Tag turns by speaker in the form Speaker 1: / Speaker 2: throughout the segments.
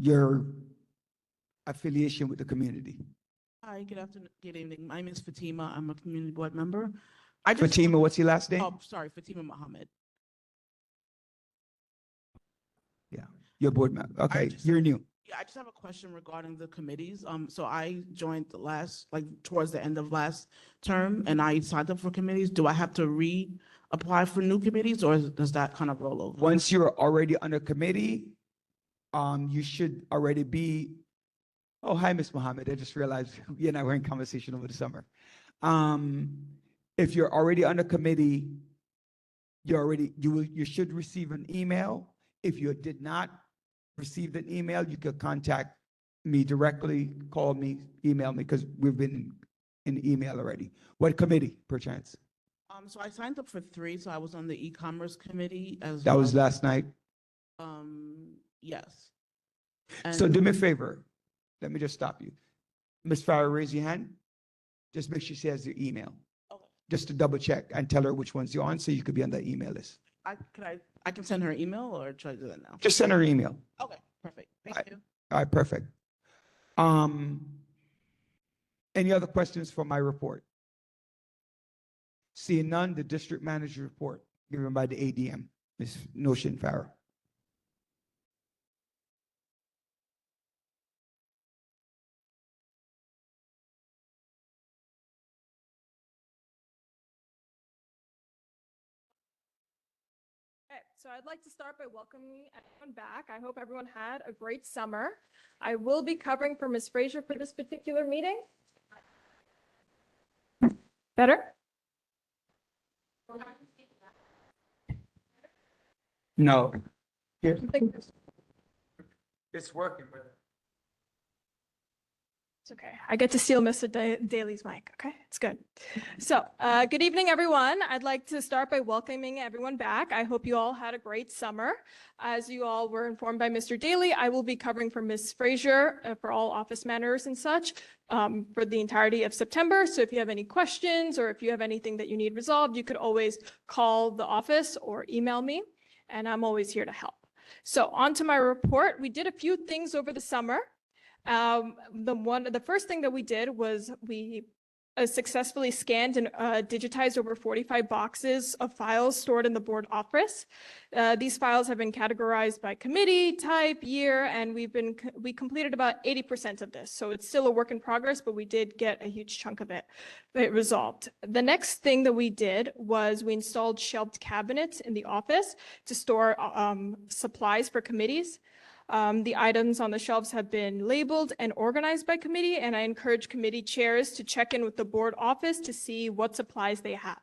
Speaker 1: your affiliation with the community.
Speaker 2: Hi, good afternoon, good evening. My name is Fatima. I'm a community board member. I just,
Speaker 1: Fatima, what's your last name?
Speaker 2: oh, sorry, Fatima Mohammed.
Speaker 1: Yeah, your board member. Okay,
Speaker 2: just-
Speaker 1: you're new.
Speaker 2: Yeah, I just have a question regarding the committees. So I joined towards the end of last term, and I signed up for committees. Do I have to reapply for new committees, or does that kind of roll over?
Speaker 1: Once you're already on a committee, you should already be. Oh, hi, Miss Mohammed. I just realized you and I were in conversation over the summer. If you're already on a committee, you should receive an email. If you did not receive an email, you could contact me directly, call me, email me, because we've been in email already. What committee, perchance?
Speaker 2: So I signed up for 3, so I was on the e-commerce committee as
Speaker 1: That
Speaker 2: well.
Speaker 1: was last night.
Speaker 2: Yes.
Speaker 1: So
Speaker 2: And-
Speaker 1: do me a favor. Let me just stop you. Ms. Farah, raise your hand. Just make sure she has your email.
Speaker 2: Okay.
Speaker 1: Just to double check and tell her which ones you're on so you could be on the email list.
Speaker 2: I can send her an email, or should I do that now?
Speaker 1: Just send her an email.
Speaker 2: Okay, perfect. Thank you.
Speaker 1: All right, perfect. Any other questions for my report? Seeing none, the district manager report given by the ADM, Ms. Noshin Farah.
Speaker 3: Okay, so I'd like to start by welcoming everyone back. I hope everyone had a great summer. I will be covering for Ms. Frazier for this particular meeting. Better?
Speaker 1: No. Here.
Speaker 3: It's
Speaker 1: It's working.
Speaker 3: okay. I get to steal Mr. Daly's mic. Okay, it's good. So, good evening, everyone. I'd like to start by welcoming everyone back. I hope you all had a great summer. As you all were informed by Mr. Daly, I will be covering for Ms. Frazier for all office matters and such for the entirety of September. So if you have any questions or if you have anything that you need resolved, you could always call the office or email me, and I'm always here to help. So on to my report. We did a few things over the summer. The first thing that we did was we successfully scanned and digitized over 45 boxes of files stored in the board office. These files have been categorized by committee, type, year, and we completed about 80% of this. So it's still a work in progress, but we did get a huge chunk of it resolved. The next thing that we did was we installed shelved cabinets in the office to store supplies for committees. The items on the shelves have been labeled and organized by committee, and I encourage committee chairs to check in with the board office to see what supplies they have.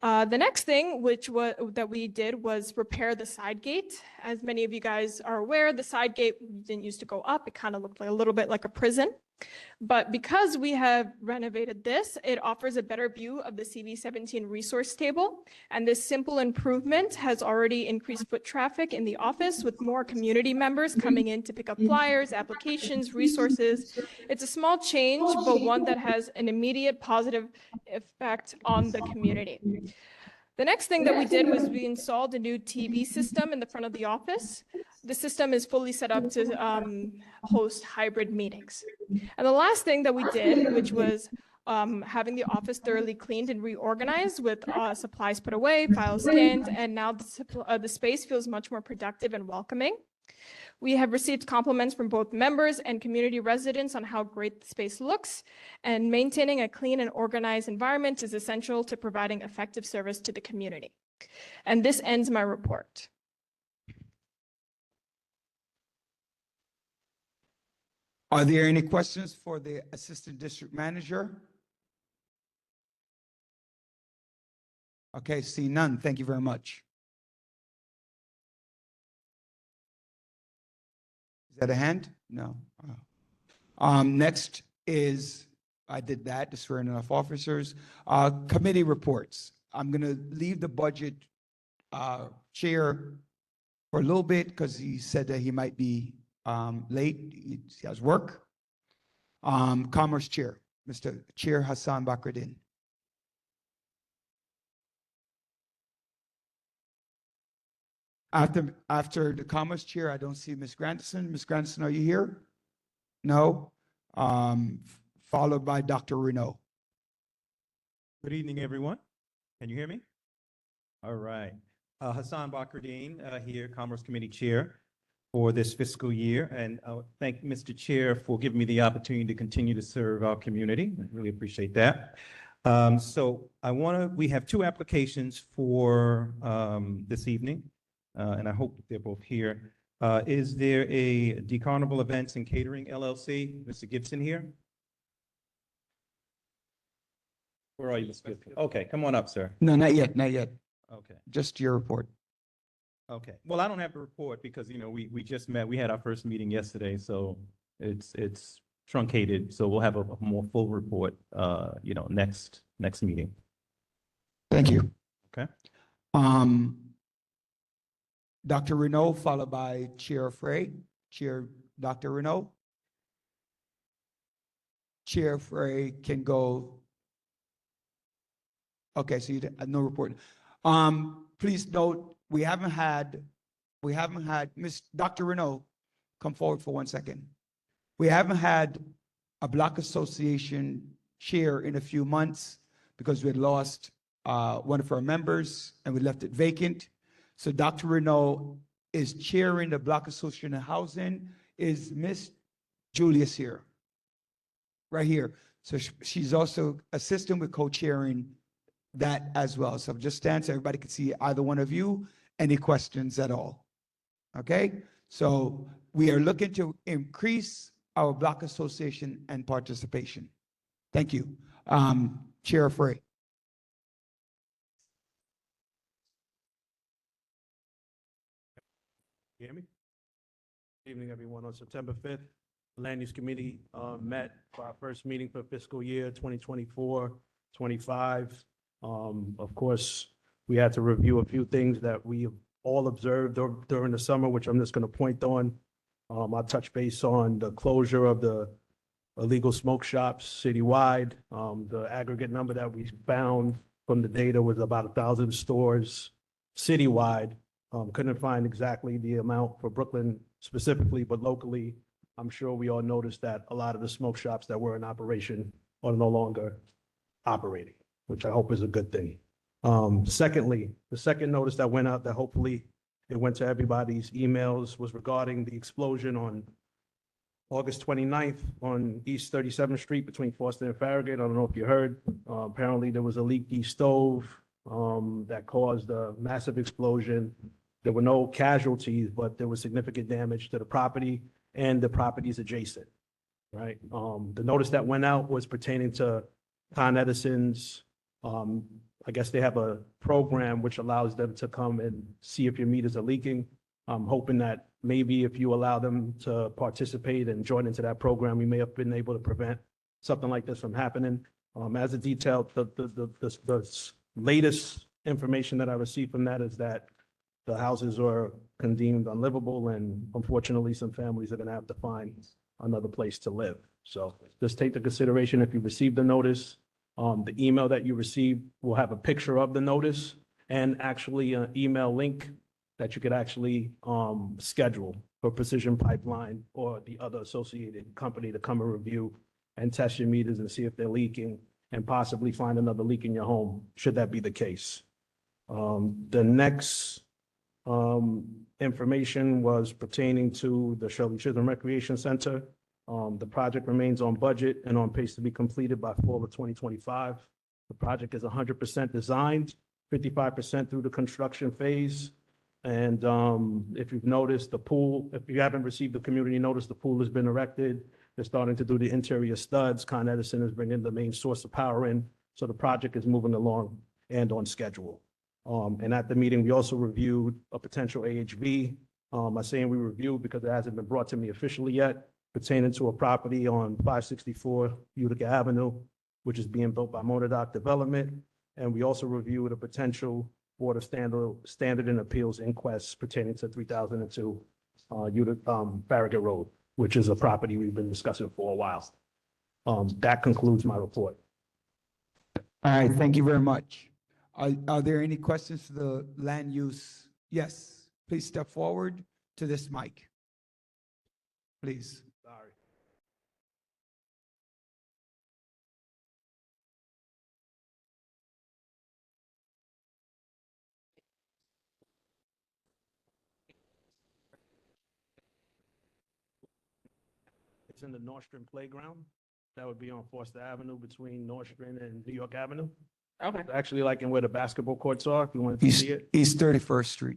Speaker 3: The next thing that we did was repair the side gate. As many of you guys are aware, the side gate didn't used to go up. It kind of looked like a little bit like a prison. But because we have renovated this, it offers a better view of the CV17 resource table. And this simple improvement has already increased foot traffic in the office with more community members coming in to pick up flyers, applications, resources. It's a small change, but one that has an immediate positive effect on the community. The next thing that we did was we installed a new TV system in the front of the office. The system is fully set up to host hybrid meetings. And the last thing that we did, which was having the office thoroughly cleaned and reorganized with supplies put away, files scanned, and now the space feels much more productive and welcoming. We have received compliments from both members and community residents on how great the space looks, and maintaining a clean and organized environment is essential to providing effective service to the community. And this ends my report.
Speaker 1: Are there any questions for the assistant district manager? Okay, see none. Thank you very much. Is that a hand? No. Next is, I did that, the swearing of officers. Committee reports. I'm going to leave the budget chair for a little bit because he said that he might be late. He has work. Commerce chair, Mr. Chair Hassan Bakruddin. After the Commerce Chair, I don't see Ms. Grandison. Ms. Grandison, are you here? No? Followed by Dr. Renault.
Speaker 4: Good evening, everyone. Can you hear me? All right. Hassan Bakrdeen here, Commerce Committee Chair for this fiscal year. And I thank Mr. Chair for giving me the opportunity to continue to serve our community. I really appreciate that. We have two applications for this evening, and I hope they're both here. Is there a DeCarnival Events and Catering LLC? Mr. Gibson here? Where are you, Mr. Gibson? Okay, come on up, sir.
Speaker 1: No, not yet, not yet.
Speaker 4: Okay.
Speaker 1: Just your report.
Speaker 4: Okay. Well, I don't have to report because, we just met. We had our first meeting yesterday, so it's truncated. So we'll have a more full report, next meeting.
Speaker 1: Thank you.
Speaker 4: Okay.
Speaker 1: Dr. Renault, followed by Chair Frey. Chair Dr. Renault. Chair Frey can go. Okay, so you no report. Please note, we haven't had Miss Dr. Renault, come forward for 1 second. We haven't had a block association chair in a few months because we had lost one of our members and we left it vacant. So Dr. Renault is chairing the block association of housing. Is Miss Julius here? Right here. So she's also assisting with co-chairing that as well. So just stand so everybody can see either one of you. Any questions at all? Okay, so we are looking to increase our block association and participation. Thank you. Chair Frey.
Speaker 5: Hear me? Good evening, everyone. On September 5th, the Land Use Committee met for our first meeting for fiscal year 2024-25. Of course, we had to review a few things that we all observed during the summer, which I'm just going to point on. I'll touch base on the closure of the illegal smoke shops citywide. The aggregate number that we found from the data was about 1,000 stores citywide. Couldn't find exactly the amount for Brooklyn specifically, but locally, I'm sure we all noticed that a lot of the smoke shops that were in operation are no longer operating, which I hope is a good thing. Secondly, the second notice that went out that hopefully it went to everybody's emails was regarding the explosion on August 29th on East 37th Street between Foster and Farragut. I don't know if you heard. Apparently there was a leaky stove that caused a massive explosion. There were no casualties, but there was significant damage to the property and the properties adjacent, right? The notice that went out was pertaining to Con Edison's, I guess they have a program which allows them to come and see if your meters are leaking. I'm hoping that maybe if you allow them to participate and join into that program, we may have been able to prevent something like this from happening. As a detail, the latest information that I received from that is that the houses are deemed unlivable, and unfortunately, some families are going to have to find another place to live. So just take the consideration if you received the notice. The email that you received will have a picture of the notice and actually an email link that you could actually schedule for Precision Pipeline or the other associated company to come and review and test your meters and see if they're leaking and possibly find another leak in your home, should that be the case. The next information was pertaining to the Shirley Chisholm Recreation Center. The project remains on budget and on pace to be completed by fall of 2025. The project is 100% designed, 55% through the construction phase. And if you've noticed the pool, if you haven't received the community notice, the pool has been erected. They're starting to do the interior studs. Con Edison is bringing the main source of power in. So the project is moving along and on schedule. And at the meeting, we also reviewed a potential AHV. I'm saying we reviewed because it hasn't been brought to me officially yet, pertaining to a property on 564 Utica Avenue, which is being built by Monodoc Development. And we also reviewed a potential Board of Standard and Appeals inquest pertaining to 3002 Farragut Road, which is a property we've been discussing for a while. That concludes my report.
Speaker 1: All right, thank you very much. Are there any questions for the land use? Yes, please step forward to this mic. Please.
Speaker 5: Sorry. It's in the Nordstrom Playground. That would be on Foster Avenue between Nordstrom and New York Avenue.
Speaker 2: Okay.
Speaker 5: Actually, like in where the basketball courts are, if you wanted to
Speaker 1: East,
Speaker 5: see it.
Speaker 1: East 31st Street.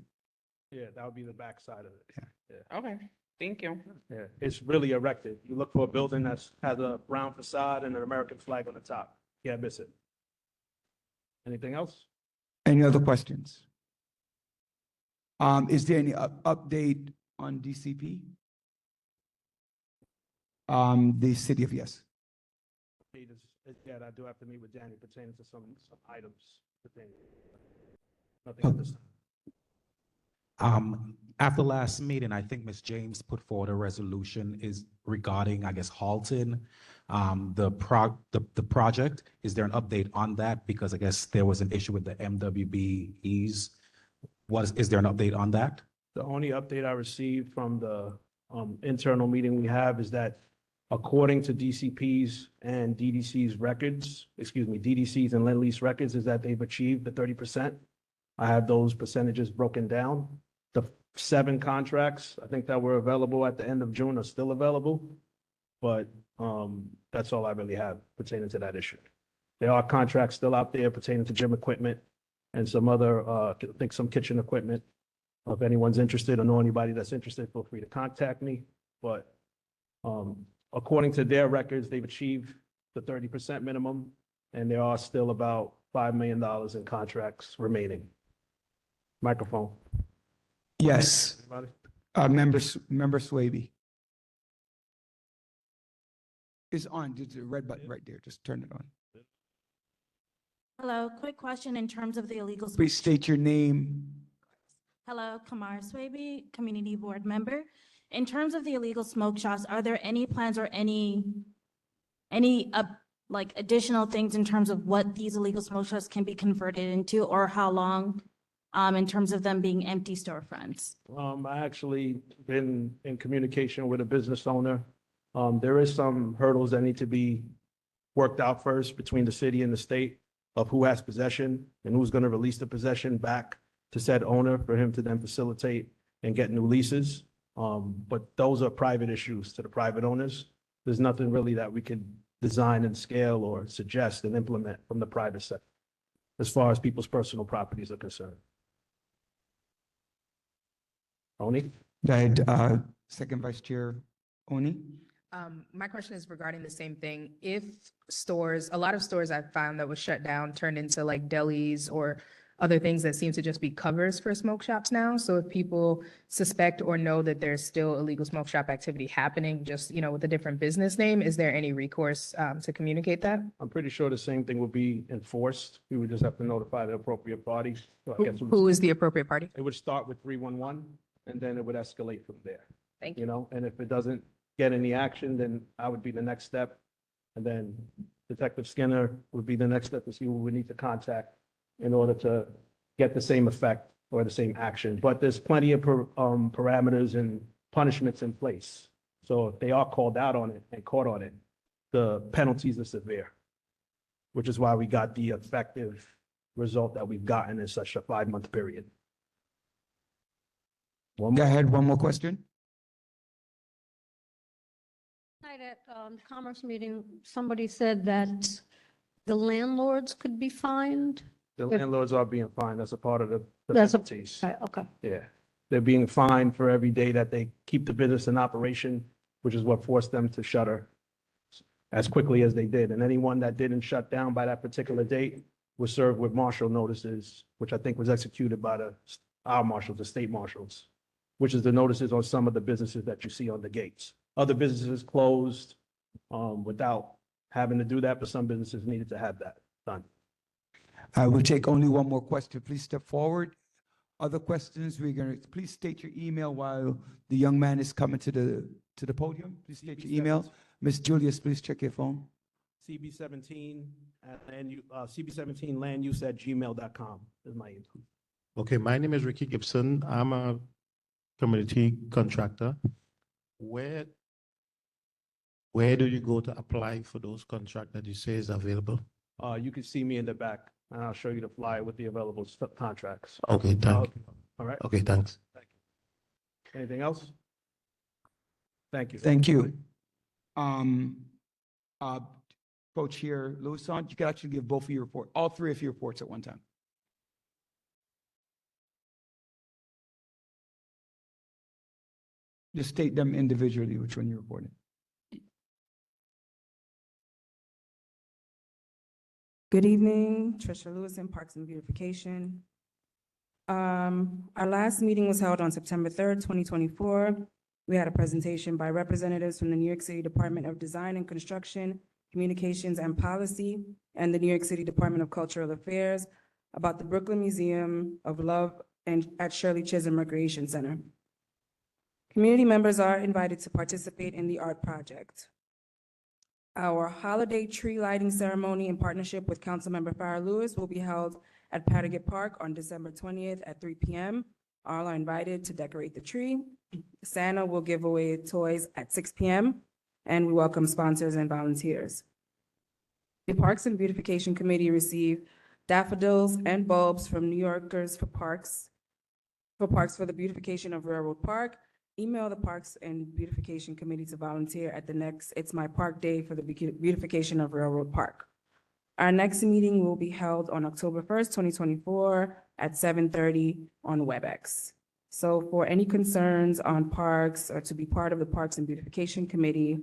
Speaker 5: Yeah, that would be the back side of it.
Speaker 2: Okay. Thank you.
Speaker 5: Yeah, it's really erected. You look for a building that's has a brown facade and an American flag on the top. Can't miss it. Anything else?
Speaker 1: Any other questions? Is there any update on DCP? The city of yes.
Speaker 5: Yeah, I do have to meet with Danny pertaining to some items. Pertaining. Nothing at this time.
Speaker 6: After last meeting, I think Ms. James put forward a resolution is regarding, I guess, Halton, the project. Is there an update on that? Because I guess there was an issue with the MWBEs. Is there an update on that?
Speaker 5: The only update I received from the internal meeting we have is that according to DCP's and DDC's records, DDC's and Lend Lease records, is that they've achieved the 30%. I have those percentages broken down. The 7 contracts, I think that were available at the end of June are still available. But that's all I really have pertaining to that issue. There are contracts still out there pertaining to gym equipment and some other, I think some kitchen equipment. If anyone's interested or know anybody that's interested, feel free to contact me. But according to their records, they've achieved the 30% minimum, and there are still about $5 million in contracts remaining. Microphone.
Speaker 1: Yes,
Speaker 5: Anybody?
Speaker 1: member Swaby. It's on, there's a red button right there, just turn it on.
Speaker 7: Hello, quick question in terms of the illegal.
Speaker 1: Please state your name.
Speaker 7: Hello, Kamar Swaby, Community Board Member. In terms of the illegal smoke shops, are there any plans or any like additional things in terms of what these illegal smoke shops can be converted into, or how long in terms of them being empty storefronts?
Speaker 5: I actually been in communication with a business owner. There is some hurdles that need to be worked out first between the city and the state of who has possession and who's going to release the possession back to said owner for him to then facilitate and get new leases. But those are private issues to the private owners. There's nothing really that we could design and scale or suggest and implement from the private sector as far as people's personal properties are concerned. Oni?
Speaker 1: Go ahead, Second Vice Chair Oni.
Speaker 8: My question is regarding the same thing. If stores, a lot of stores I've found that was shut down turned into like delis or other things that seem to just be covers for smoke shops now. So if people suspect or know that there's still illegal smoke shop activity happening, just, with a different business name, is there any recourse to communicate that?
Speaker 5: I'm pretty sure the same thing would be enforced. We would just have to notify the appropriate parties. So I guess
Speaker 8: Who is the appropriate party?
Speaker 5: it would start with 311 and then it would escalate from there,
Speaker 8: Thank you.
Speaker 5: and if it doesn't get any action, then I would be the next step. And then Detective Skinner would be the next step to see who we need to contact in order to get the same effect or the same action. But there's plenty of parameters and punishments in place. So if they are called out on it and caught on it, the penalties are severe, which is why we got the effective result that we've gotten in such a 5-month period. One
Speaker 1: Go
Speaker 5: more.
Speaker 1: ahead, one more question.
Speaker 9: Night at the Commerce meeting, somebody said that the landlords could be fined.
Speaker 5: The landlords are being fined. That's a part of the
Speaker 9: That's a-
Speaker 5: penalties.
Speaker 9: Okay.
Speaker 5: Yeah. They're being fined for every day that they keep the business in operation, which is what forced them to shutter as quickly as they did. And anyone that didn't shut down by that particular date was served with marshal notices, which I think was executed by our marshals, the state marshals, which is the notices on some of the businesses that you see on the gates. Other businesses closed without having to do that, but some businesses needed to have that done.
Speaker 1: I will take only one more question. Please step forward. Other questions, please state your email while the young man is coming to the podium. Please state your email. Ms. Julius, please check your phone.
Speaker 5: CB17 CB17landuse@gmail.com is my email.
Speaker 10: Okay, my name is Ricky Gibson. I'm a community contractor, where where do you go to apply for those contracts that you say is available?
Speaker 5: You can see me in the back, and I'll show you the flyer with the available contracts.
Speaker 10: Okay, thank you.
Speaker 5: All right,
Speaker 10: Okay, thanks.
Speaker 5: anything else? Thank you.
Speaker 1: Thank you. Uh, Co-Chair Louison, you can actually give both of your report, all three of your reports at one time. Just state them individually, which one you're reporting.
Speaker 11: Good evening, Trisha Lewis in Parks and Beautification. Our last meeting was held on September 3rd, 2024. We had a presentation by representatives from the New York City Department of Design and Construction, Communications and Policy, and the New York City Department of Cultural Affairs about the Brooklyn Museum of Love and at Shirley Chisholm Recreation Center. Community members are invited to participate in the art project. Our holiday tree lighting ceremony in partnership with Councilmember Farah Lewis will be held at Padgett Park on December 20th at 3 p.m. All are invited to decorate the tree. Santa will give away toys at 6 p.m. and we welcome sponsors and volunteers. The Parks and Beautification Committee received daffodils and bulbs from New Yorkers for Parks for the beautification of Railroad Park. Email the Parks and Beautification Committee to volunteer at the next It's My Park Day for the beautification of Railroad Park. Our next meeting will be held on October 1st, 2024 at 7:30 on WebEx. So for any concerns on parks or to be part of the Parks and Beautification Committee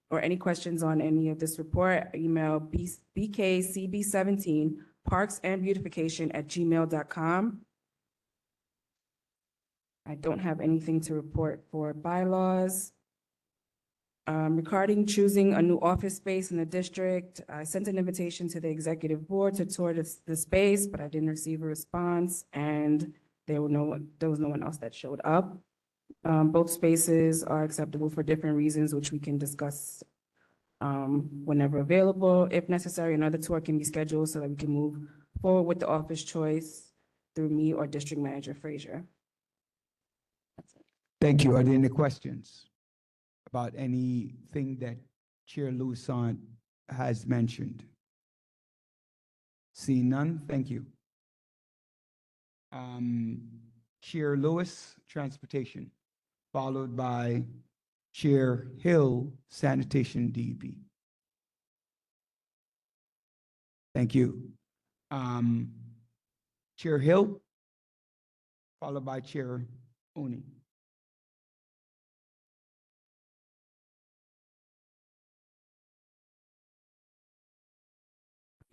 Speaker 11: or any questions on any of this report, email bkcb17 parksandbeautification@gmail.com. I don't have anything to report for bylaws. Regarding choosing a new office space in the district, I sent an invitation to the executive board to tour the space, but I didn't receive a response, and there was no one else that showed up. Both spaces are acceptable for different reasons, which we can discuss whenever available. If necessary, another tour can be scheduled so that we can move forward with the office choice through me or District Manager Frazier.
Speaker 1: Thank you. Are there any questions about anything that Chair Louison has mentioned? Seeing none, thank you. Chair Lewis, Transportation, followed by Chair Hill, Sanitation DEP. Thank you. Chair Hill, followed by Chair Oni.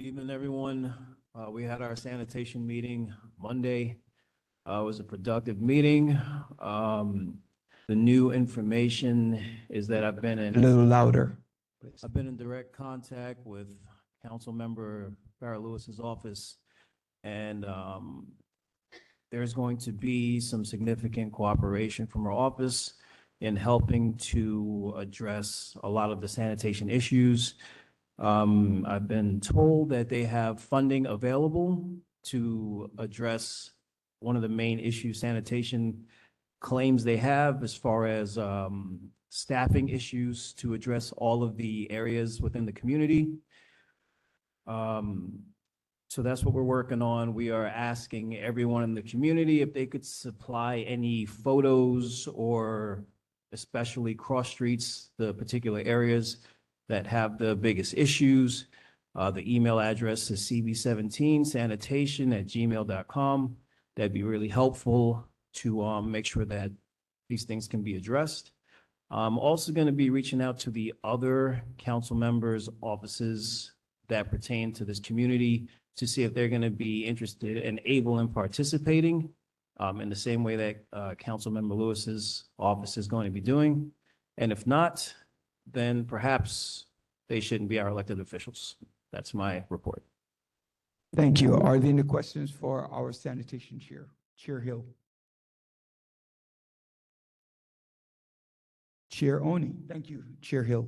Speaker 12: Evening, everyone. We had our sanitation meeting Monday. It was a productive meeting. The new information is that
Speaker 1: A little louder.
Speaker 12: I've been in direct contact with Councilmember Farah Lewis's office, and there's going to be some significant cooperation from our office in helping to address a lot of the sanitation issues. I've been told that they have funding available to address one of the main issues sanitation claims they have as far as staffing issues to address all of the areas within the community. So that's what we're working on. We are asking everyone in the community if they could supply any photos or especially cross streets, the particular areas that have the biggest issues. The email address is cb17sanitation@gmail.com. That'd be really helpful to make sure that these things can be addressed. I'm also going to be reaching out to the other council members' offices that pertain to this community to see if they're going to be interested and able in participating in the same way that Councilmember Lewis's office is going to be doing. And if not, then perhaps they shouldn't be our elected officials. That's my report.
Speaker 1: Thank you. Are there any questions for our sanitation chair, Chair Hill? Chair Oni, thank you, Chair Hill.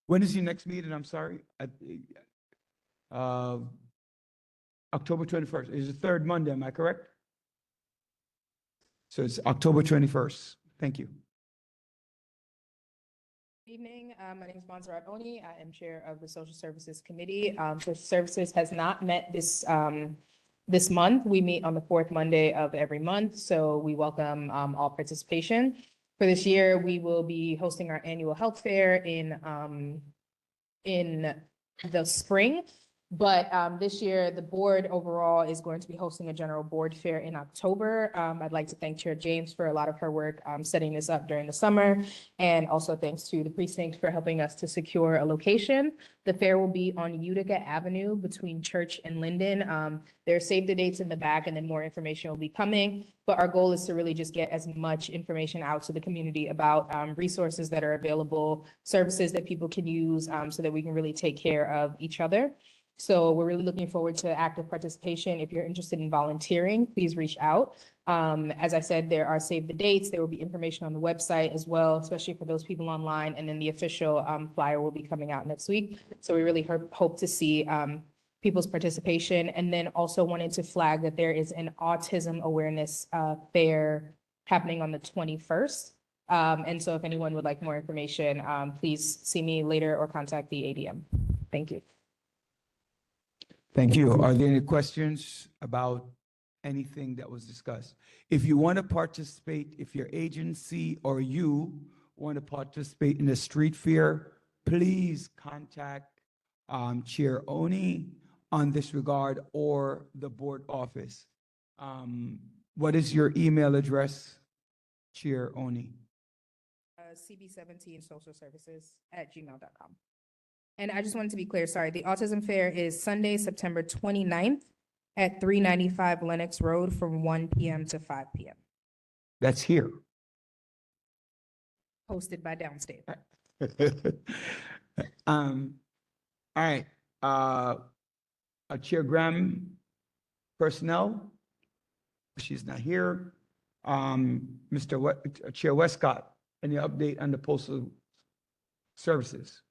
Speaker 1: When is your next meeting? I'm sorry. October 21st is the third Monday, am I correct? So it's October 21st. Thank you.
Speaker 8: Good evening. My name is Montserrat Oni. I am Chair of the Social Services Committee. Social Services has not met this month. We meet on the fourth Monday of every month, so we welcome all participation. For this year, we will be hosting our annual health fair in the spring. But this year, the board overall is going to be hosting a general board fair in October. I'd like to thank Chair James for a lot of her work setting this up during the summer. And also thanks to the precinct for helping us to secure a location. The fair will be on Utica Avenue between Church and Linden. There are save the dates in the back and then more information will be coming. But our goal is to really just get as much information out to the community about resources that are available, services that people can use so that we can really take care of each other. So we're really looking forward to active participation. If you're interested in volunteering, please reach out. As I said, there are save the dates. There will be information on the website as well, especially for those people online. And then the official flyer will be coming out next week. So we really hope to see people's participation. And then also wanted to flag that there is an autism awareness fair happening on the 21st. And so if anyone would like more information, please see me later or contact the ADM. Thank you.
Speaker 1: Thank you. Are there any questions about anything that was discussed? If you want to participate, if your agency or you want to participate in the street fair, please contact Chair Oni on this regard or the board office. What is your email address, Chair Oni?
Speaker 8: cb17socialservices@gmail.com. And I just wanted to be clear, sorry, the Autism Fair is Sunday, September 29th at 395 Lenox Road from 1 p.m. to 5 p.m.
Speaker 1: That's here.
Speaker 8: Hosted by Downstate.
Speaker 1: All right, Chair Graham, personnel, she's not here. Chair Westcott, any update on the postal services?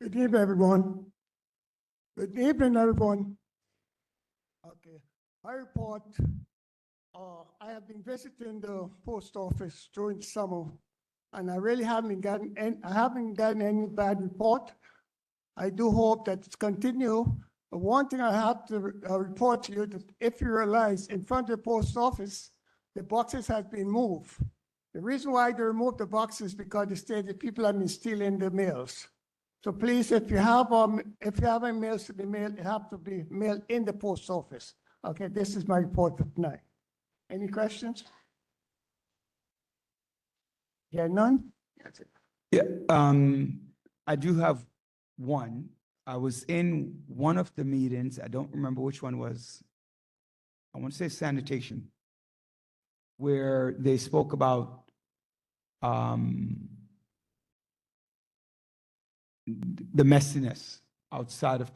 Speaker 13: Good evening, everyone. Good evening, everyone. Okay, I report, I have been visiting the post office during the summer, and I really haven't gotten any bad report. I do hope that it's continue. But one thing I have to report to you, that if you realize in front of the post office, the boxes have been moved. The reason why they removed the boxes is because they say that people have been stealing the mails. So please, if you have any mails to be mailed, it have to be mailed in the post office. Okay, this is my report for tonight. Any questions? Yeah, none?
Speaker 1: Yeah, I do have one. I was in one of the meetings, I don't remember which one was, I want to say sanitation, where they spoke about the messiness outside of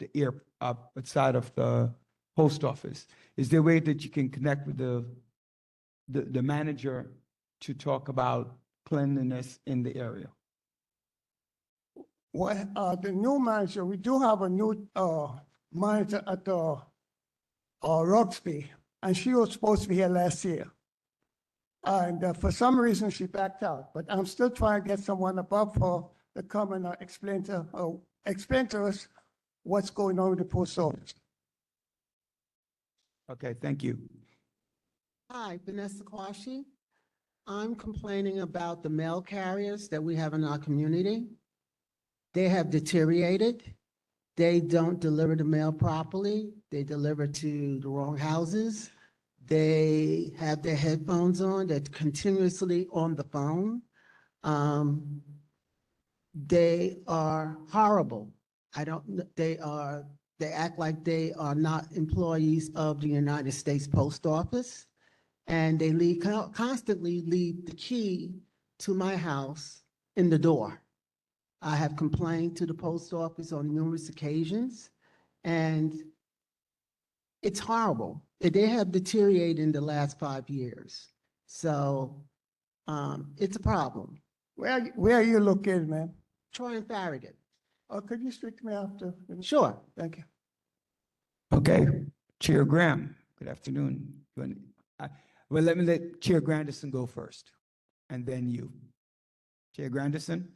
Speaker 1: outside of the post office. Is there a way that you can connect with the manager to talk about cleanliness in the area?
Speaker 13: Well, the new manager, we do have a new manager at the Roxby, and she was supposed to be here last year. And for some reason, she backed out, but I'm still trying to get someone above her to come and explain to us what's going on with the post office.
Speaker 1: Okay, thank you.
Speaker 14: Hi, Vanessa Quashi. I'm complaining about the mail carriers that we have in our community. They have deteriorated. They don't deliver the mail properly. They deliver to the wrong houses. They have their headphones on. They're continuously on the phone. They are horrible. They act like they are not employees of the United States Post Office. And they constantly leave the key to my house in the door. I have complained to the post office on numerous occasions, and it's horrible. They have deteriorated in the last 5 years. So, it's a problem.
Speaker 13: Where are you located, ma'am?
Speaker 14: Troy and Farragut.
Speaker 13: Could you speak to me after?
Speaker 14: Sure.
Speaker 13: Thank you.
Speaker 1: Okay, Chair Graham, good afternoon. Well, let me let Chair Grandison go first, and then you. Chair Grandison?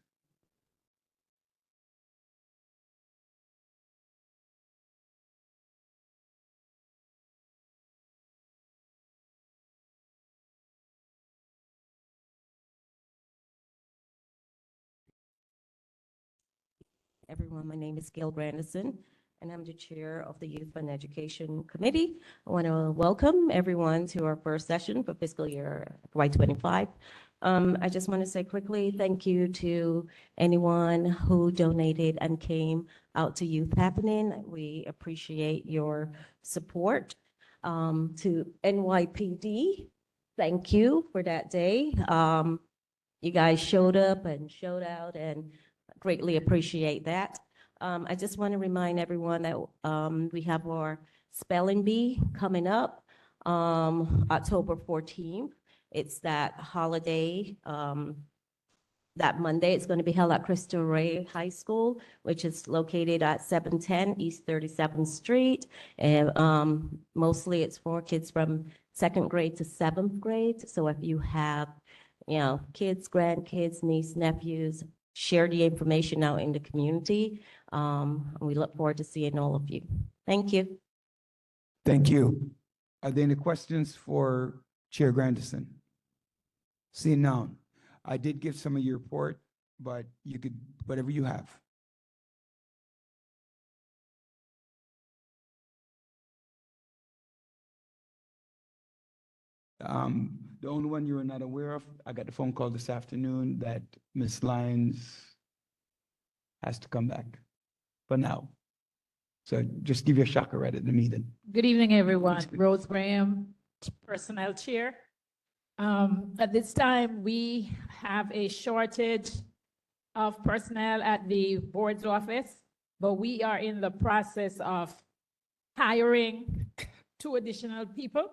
Speaker 15: Everyone, my name is Gail Grandison, and I'm the chair of the Youth and Education Committee. I want to welcome everyone to our first session for fiscal year FY25. I just want to say quickly, thank you to anyone who donated and came out to Youth Happening. We appreciate your support. To NYPD, thank you for that day. You guys showed up and showed out, and greatly appreciate that. I just want to remind everyone that we have our spelling bee coming up October 14th. It's that holiday, that Monday. It's going to be held at Cristo Rey High School, which is located at 710 East 37th Street. And mostly it's for kids from 2nd grade to 7th grade. So if you have, kids, grandkids, nieces, nephews, share the information out in the community. We look forward to seeing all of you. Thank you.
Speaker 1: Thank you. Are there any questions for Chair Grandison? Seeing none. I did give some of your report, but you could, whatever you have. The only one you were not aware of, I got the phone call this afternoon that Ms. Lyons has to come back for now. So just give you a shocker right at the meeting.
Speaker 16: Good evening, everyone. Rose Graham, Personnel Chair. At this time, we have a shortage of personnel at the board's office, but we are in the process of hiring 2 additional people,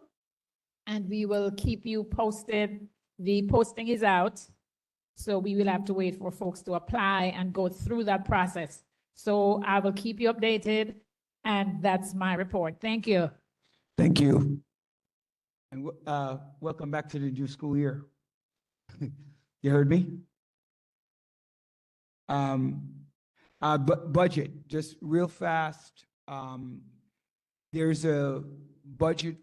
Speaker 16: and we will keep you posted. The posting is out, so we will have to wait for folks to apply and go through that process. So I will keep you updated, and that's my report. Thank you.
Speaker 1: Thank you. And welcome back to the new school year. You heard me? Budget, just real fast. There's a budget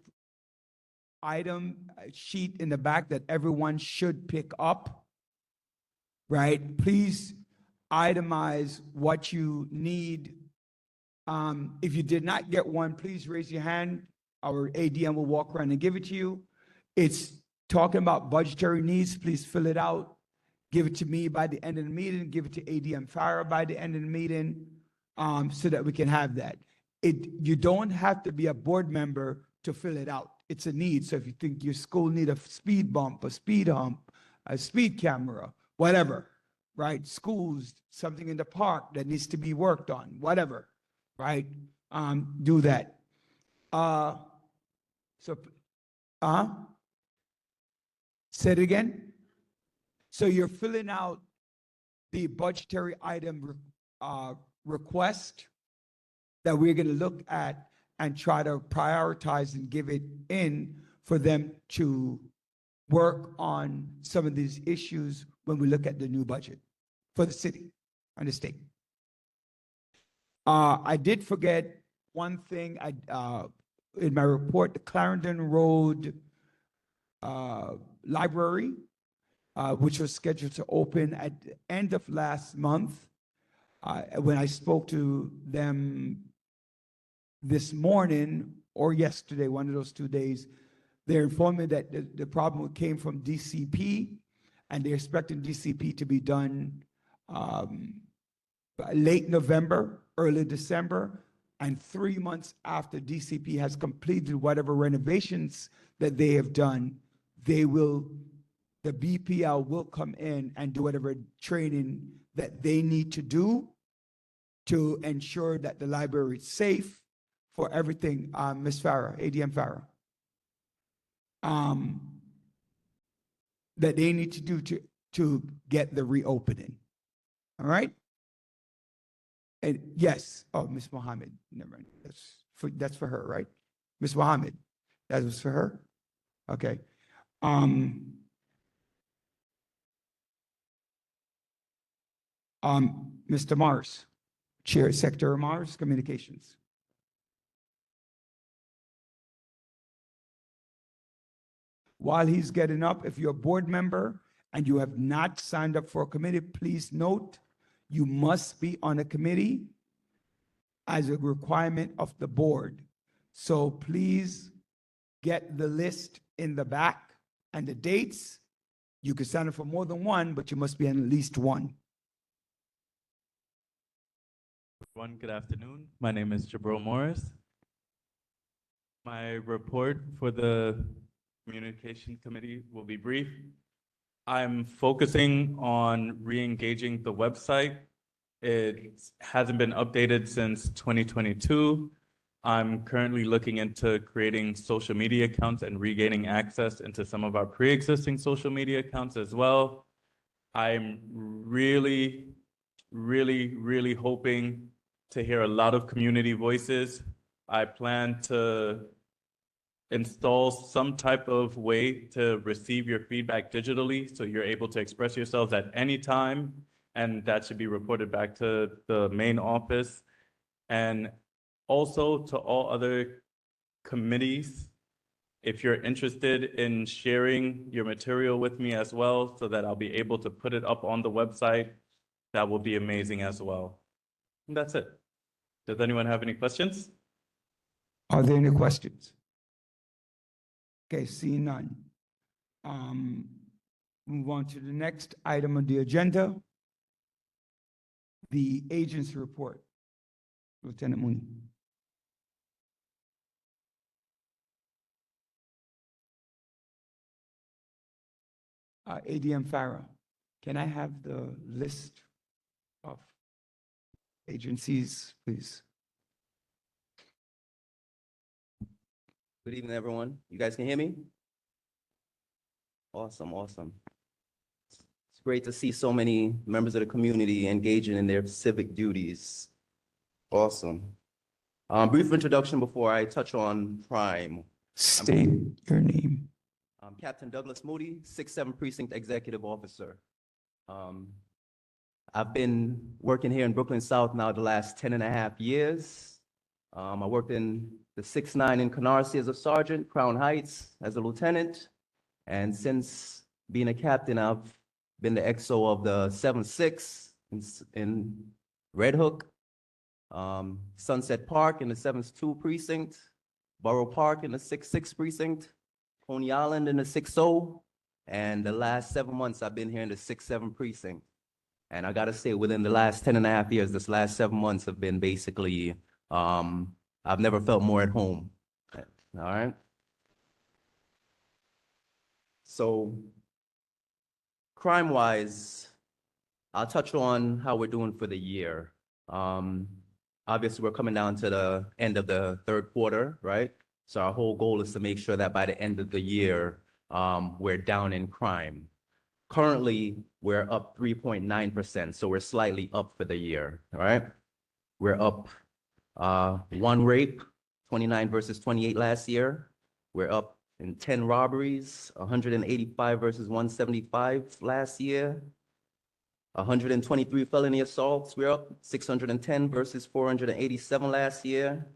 Speaker 1: item sheet in the back that everyone should pick up, right? Please itemize what you need. If you did not get one, please raise your hand. Our ADM will walk around and give it to you. It's talking about budgetary needs. Please fill it out. Give it to me by the end of the meeting. Give it to ADM Farah by the end of the meeting, so that we can have that. You don't have to be a board member to fill it out. It's a need. So if you think your school need a speed bump, a speed hump, a speed camera, whatever, right? Schools, something in the park that needs to be worked on, whatever, right? Do that. Say it again. So you're filling out the budgetary item request that we're going to look at and try to prioritize and give it in for them to work on some of these issues when we look at the new budget for the city and the state. I did forget one thing in my report, the Clarendon Road Library, which was scheduled to open at the end of last month. When I spoke to them this morning or yesterday, one of those 2 days, they informed me that the problem came from DCP, and they're expecting DCP to be done late November, early December, and 3 months after DCP has completed whatever renovations that they have done, the BPL will come in and do whatever training that they need to do to ensure that the library is safe for everything. Ms. Farah, ADM Farah. that they need to do to get the reopening. All right? And yes, oh, Ms. Mohammed, never mind. That's for her, right? Ms. Mohammed, that was for her? Okay. Mr. Mars, Chair, Secretary Mars, Communications. While he's getting up, if you're a board member and you have not signed up for a committee, please note, you must be on a committee as a requirement of the board. So please get the list in the back and the dates. You can sign up for more than one, but you must be on at least one.
Speaker 17: Everyone, good afternoon. My name is Jabril Morris. My report for the Communication Committee will be brief. I'm focusing on re-engaging the website. It hasn't been updated since 2022. I'm currently looking into creating social media accounts and regaining access into some of our pre-existing social media accounts as well. I'm really hoping to hear a lot of community voices. I plan to install some type of way to receive your feedback digitally so you're able to express yourselves at any time, and that should be reported back to the main office. And also to all other committees, if you're interested in sharing your material with me as well so that I'll be able to put it up on the website, that will be amazing as well. And that's it. Does anyone have any questions?
Speaker 1: Are there any questions? Okay, seeing none. Move on to the next item on the agenda, the agency report. Lieutenant Mooney. ADM Farah, can I have the list of agencies, please?
Speaker 18: Good evening, everyone. You guys can hear me? Awesome, awesome. It's great to see so many members of the community engaging in their civic duties. Awesome. Brief introduction before I touch on crime.
Speaker 1: State your name.
Speaker 18: I'm Captain Douglas Moody, 6th Precinct Executive Officer. I've been working here in Brooklyn South now the last 10.5 years. I worked in the 6-9 in Canarsie as a sergeant, Crown Heights as a lieutenant. And since being a captain, I've been the XO of the 7-6 in Red Hook, Sunset Park in the 7-2 precinct, Borough Park in the 6-6 precinct, Coney Island in the 6-0, and the last 7 months I've been here in the 6-7 precinct. And I gotta say, within the last 10.5 years, this last 7 months have been basically, I've never felt more at home. All right. So crime-wise, I'll touch on how we're doing for the year. Obviously, we're coming down to the end of the third quarter, right? So our whole goal is to make sure that by the end of the year, we're down in crime. Currently, we're up 3.9%, so we're slightly up for the year, all right? We're up 1 rape, 29 versus 28 last year. We're up in 10 robberies, 185 versus 175 last year. 123 felony assaults, we're up 610 versus 487 last year.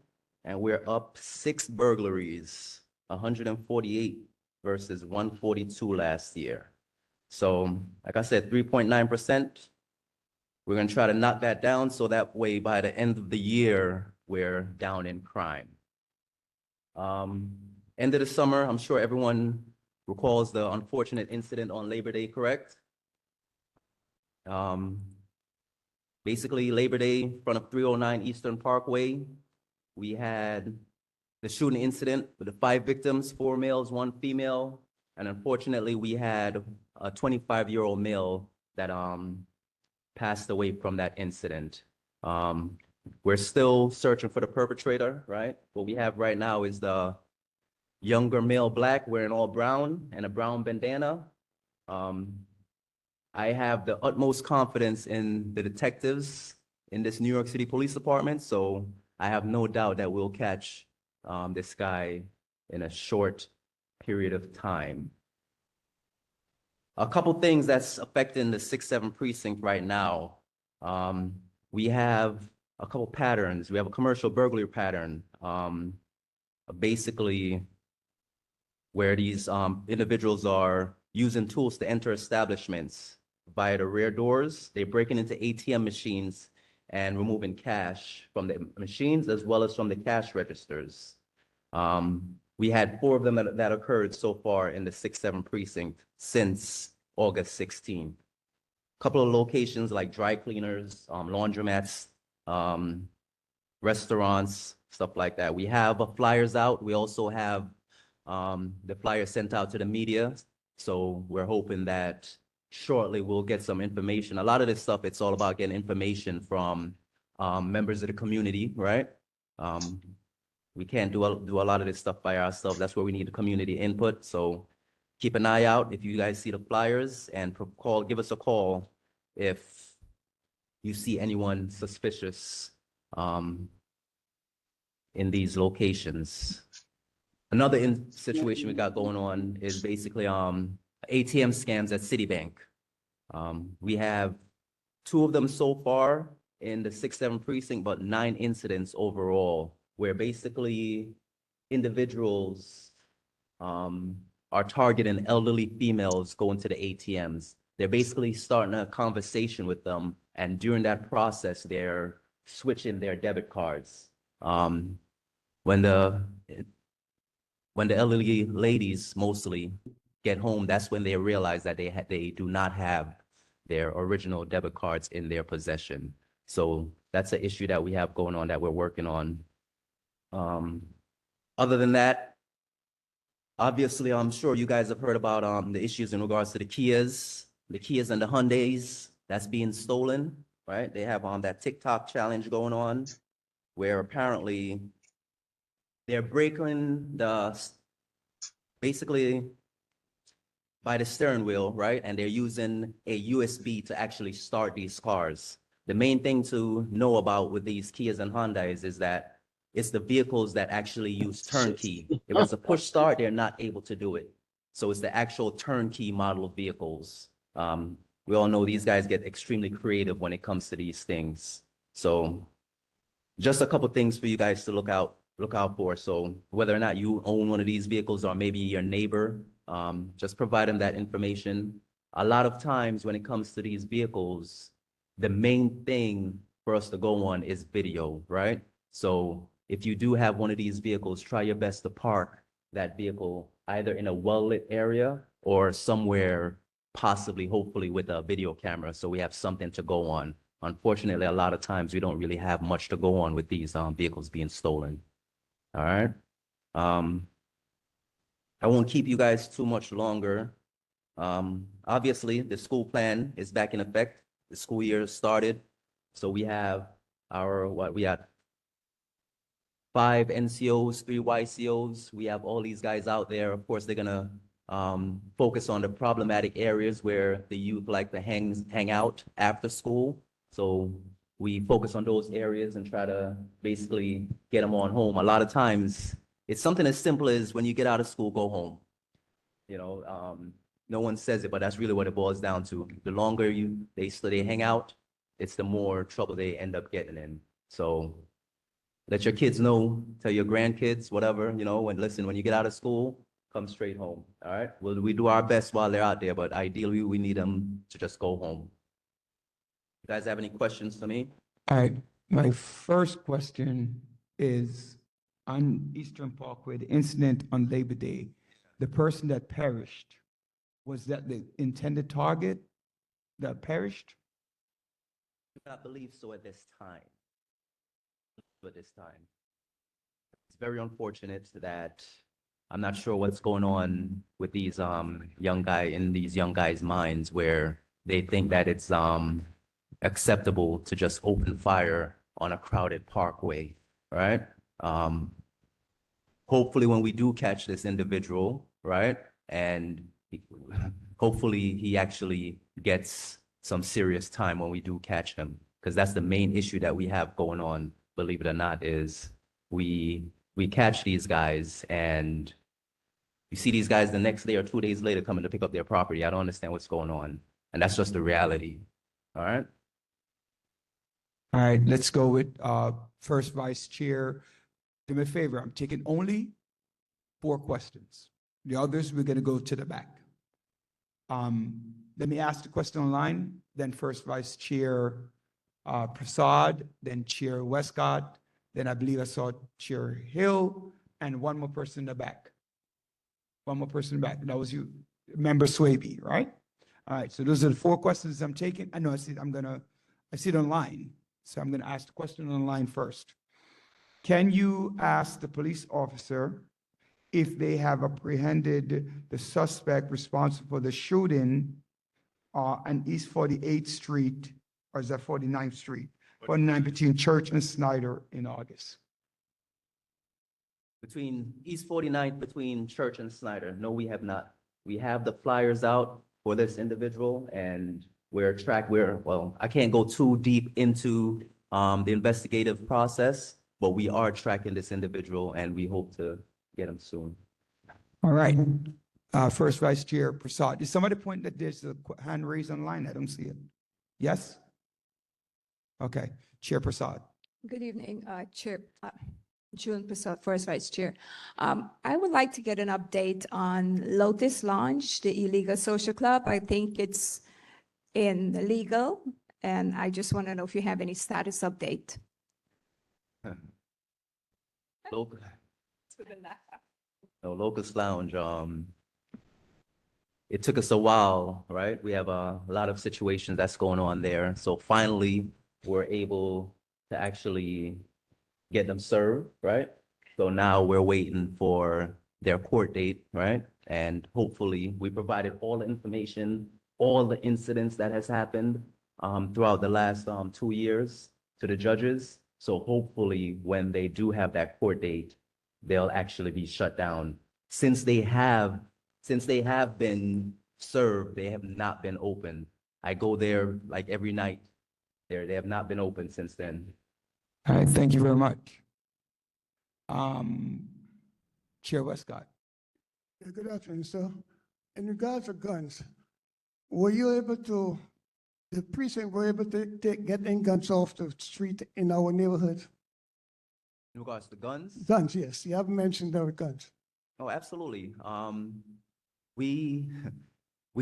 Speaker 18: And we're up 6 burglaries, 148 versus 142 last year. So, like I said, 3.9%. We're gonna try to knock that down so that way by the end of the year, we're down in crime. End of the summer, I'm sure everyone recalls the unfortunate incident on Labor Day, correct? Basically, Labor Day in front of 309 Eastern Parkway, we had the shooting incident with the 5 victims, 4 males, 1 female. And unfortunately, we had a 25-year-old male that passed away from that incident. We're still searching for the perpetrator, right? What we have right now is the younger male black wearing all brown and a brown bandana. I have the utmost confidence in the detectives in this New York City Police Department, so I have no doubt that we'll catch this guy in a short period of time. A couple things that's affecting the 6-7 precinct right now. We have a couple patterns. We have a commercial burglary pattern, basically where these individuals are using tools to enter establishments via the rear doors. They're breaking into ATM machines and removing cash from the machines as well as from the cash registers. We had 4 of them that occurred so far in the 6-7 precinct since August 16th. A couple of locations like dry cleaners, laundromats, restaurants, stuff like that. We have flyers out. We also have the flyers sent out to the media. So we're hoping that shortly we'll get some information. A lot of this stuff, it's all about getting information from members of the community, right? We can't do a lot of this stuff by ourselves. That's where we need the community input. So keep an eye out if you guys see the flyers, and give us a call if you see anyone suspicious in these locations. Another situation we got going on is basically ATM scams at Citibank. We have 2 of them so far in the 6-7 precinct, but 9 incidents overall, where basically individuals are targeting elderly females going to the ATMs. They're basically starting a conversation with them, and during that process, they're switching their debit cards. When the elderly ladies mostly get home, that's when they realize that they do not have their original debit cards in their possession. So that's an issue that we have going on that we're working on. Other than that, obviously, I'm sure you guys have heard about the issues in regards to the Kias and the Hyundais that's being stolen, right? They have that TikTok challenge going on, where apparently they're breaking basically by the steering wheel, right? And they're using a USB to actually start these cars. The main thing to know about with these Kias and Hyundais is that it's the vehicles that actually use turnkey. If it's a push start, they're not able to do it. So it's the actual turnkey model of vehicles. We all know these guys get extremely creative when it comes to these things. So just a couple things for you guys to look out for. So whether or not you own one of these vehicles or maybe your neighbor, just provide them that information. A lot of times when it comes to these vehicles, the main thing for us to go on is video, right? So if you do have one of these vehicles, try your best to park that vehicle either in a well-lit area or somewhere possibly, hopefully, with a video camera, so we have something to go on. Unfortunately, a lot of times we don't really have much to go on with these vehicles being stolen. All right. I won't keep you guys too much longer. Obviously, the school plan is back in effect. The school year started. So we have we had 5 NCOs, 3 YCOs. We have all these guys out there. Of course, they're gonna focus on the problematic areas where the youth like to hang out after school. So we focus on those areas and try to basically get them on home. A lot of times, it's something as simple as when you get out of school, go home. You know, no one says it, but that's really what it boils down to. The longer they hang out, it's the more trouble they end up getting in. So let your kids know, tell your grandkids, whatever, you know, when you get out of school, come straight home. All right. Well, we do our best while they're out there, but ideally we need them to just go home. You guys have any questions for me?
Speaker 1: All right, my first question is on Eastern Parkway, the incident on Labor Day, the person that perished, was that the intended target that perished?
Speaker 18: I do not believe so at this time. It's very unfortunate that I'm not sure what's going on with these young guys' minds, where they think that it's acceptable to just open fire on a crowded parkway, right? Hopefully when we do catch this individual, right, and he- hopefully he actually gets some serious time when we do catch him. Because that's the main issue that we have going on, believe it or not, is we catch these guys and you see these guys the next day or 2 days later coming to pick up their property. I don't understand what's going on. And that's just the reality. All right?
Speaker 1: All right, let's go with first vice chair. Do me a favor, I'm taking only 4 questions. The others, we're gonna go to the back. Let me ask the question online, then first vice chair Prasad, then chair Westcott, then I believe I saw chair Hill, and one more person in the back. One more person in the back. That was you, member Swaby, right? All right, so those are the 4 questions I'm taking. I know I see it online. So I'm going to ask the question online first. Can you ask the police officer if they have apprehended the suspect responsible for the shooting on East 48th Street, or is that 49th Street? 49 between Church and Snyder in August.
Speaker 18: Between East 49th, between Church and Snyder, no, we have not. We have the flyers out for this individual and well, I can't go too deep into the investigative process, but we are tracking this individual and we hope to get him soon.
Speaker 1: All right. First Vice Chair Prasad. Did somebody point that there's a hand raised online? I don't see it. Yes? Okay. Chair Prasad.
Speaker 19: Good evening, Chair, June Prasad, First Vice Chair. I would like to get an update on Lotus Lounge, the illegal social club. I think it's illegal, and I just want to know if you have any status update.
Speaker 18: Locust Lounge, it took us a while, right? We have a lot of situations that's going on there. So finally, we're able to actually get them served, right? So now we're waiting for their court date, right? And hopefully we provided all the information, all the incidents that has happened throughout the last 2 years to the judges. So hopefully when they do have that court date, they'll actually be shut down. Since they have been served, they have not been open. I go there like every night. They have not been open since then.
Speaker 1: All right, thank you very much. Chair Westcott.
Speaker 13: Yeah, good afternoon, sir. In regards to guns, the precinct were able to get any guns off the street in our neighborhood?
Speaker 18: In regards to guns?
Speaker 13: Guns, yes. You haven't mentioned our guns.
Speaker 18: Oh, absolutely. We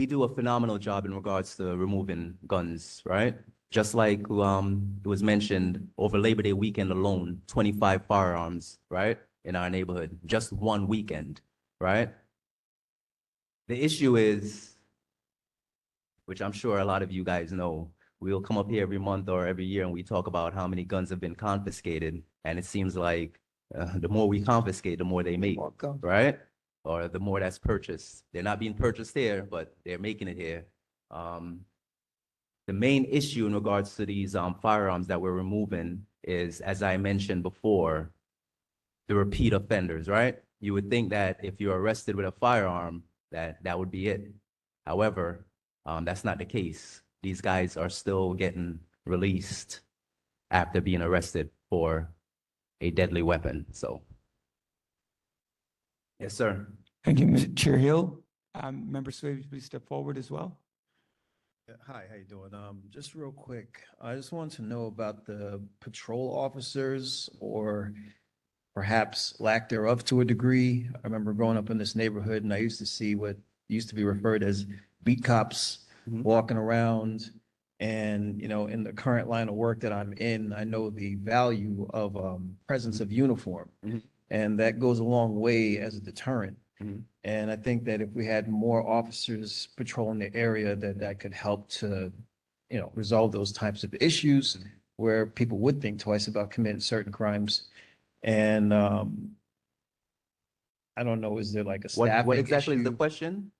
Speaker 18: do a phenomenal job in regards to removing guns, right? Just like it was mentioned, over Labor Day weekend alone, 25 firearms, right, in our neighborhood, just one weekend, right? The issue is, which I'm sure a lot of you guys know, we'll come up here every month or every year and we talk about how many guns have been confiscated. And it seems like the more we confiscate, the more they make, right? Or the more that's purchased. They're not being purchased here, but they're making it here. The main issue in regards to these firearms that we're removing is, as I mentioned before, the repeat offenders, right? You would think that if you're arrested with a firearm, that would be it. However, that's not the case. These guys are still getting released after being arrested for a deadly weapon, so. Yes, sir.
Speaker 1: Thank you, Mr. Chair Hill. Member Swayze, please step forward as well.
Speaker 12: Hi, how you doing? Just real quick, I just want to know about the patrol officers or perhaps lack thereof to a degree. I remember growing up in this neighborhood and I used to see what used to be referred as beat cops walking around. And, you know, in the current line of work that I'm in, I know the value of presence of uniform. And that goes a long way as a deterrent. And I think that if we had more officers patrolling the area, that could help to, you know, resolve those types of issues where people would think twice about committing certain crimes. And I don't know, is there like a staffing
Speaker 18: What exactly is the
Speaker 12: issue?
Speaker 18: question?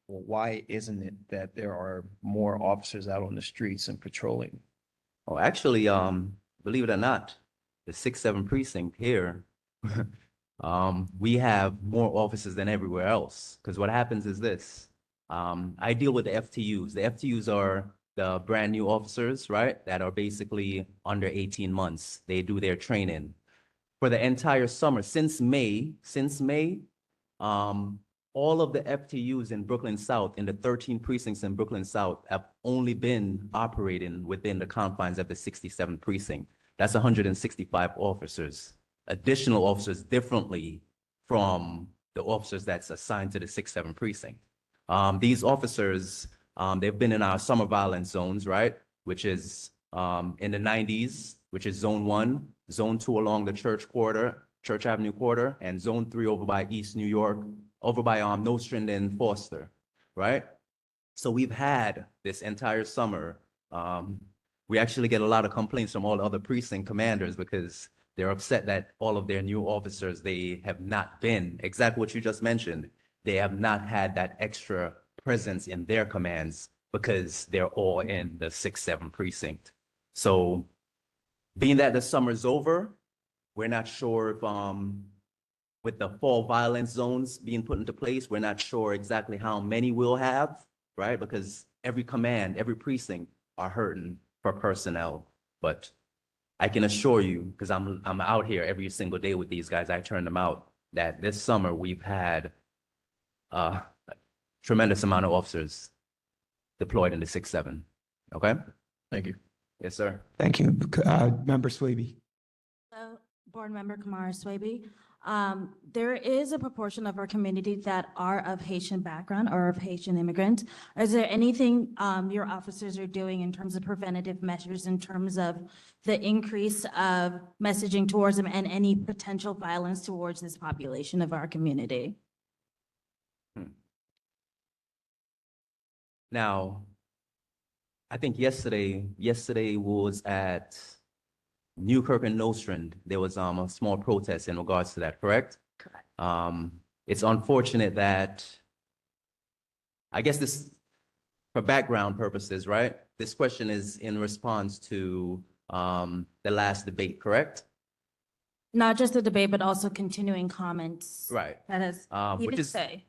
Speaker 12: Well, why isn't it that there are more officers out on the streets and patrolling?
Speaker 18: Oh, actually, believe it or not, the 6-7 precinct here, we have more officers than everywhere else. Because what happens is this, I deal with the FTUs. The FTUs are the brand new officers, right? That are basically under 18 months. They do their training. For the entire summer, since May, all of the FTUs in Brooklyn South, in the 13 precincts in Brooklyn South, have only been operating within the confines of the 67th precinct. That's 165 officers, additional officers differently from the officers that's assigned to the 6-7 precinct. These officers, they've been in our summer violence zones, right? Which is in the 90s, which is Zone 1, Zone 2 along the Church Avenue quarter, and Zone 3 over by East New York, over by Nostrand and Foster, right? So we've had this entire summer, we actually get a lot of complaints from all the other precinct commanders because they're upset that all of their new officers, they have not been, exactly what you just mentioned, they have not had that extra presence in their commands because they're all in the 6-7 precinct. So being that the summer's over, we're not sure if, with the fall violence zones being put into place, we're not sure exactly how many we'll have, right? Because every command, every precinct are hurting for personnel. But I can assure you, because I'm out here every single day with these guys, I turn them out, that this summer we've had a tremendous amount of officers deployed in the 6-7. Okay? Thank you. Yes, sir.
Speaker 1: Thank you. Member Swaby.
Speaker 7: Hello, Board Member Kamara Swaby. There is a proportion of our community that are of Haitian background or of Haitian immigrant. Is there anything your officers are doing in terms of preventative measures, in terms of the increase of messaging towards them and any potential violence towards this population of our community?
Speaker 18: Now, I think yesterday was at Newkirk and Nostrand. There was a small protest in regards to that, correct?
Speaker 7: Correct.
Speaker 18: It's unfortunate that, I guess this, for background purposes, right? This question is in response to the last debate, correct?
Speaker 7: Not just the debate, but also continuing comments.
Speaker 18: Right.
Speaker 7: That is,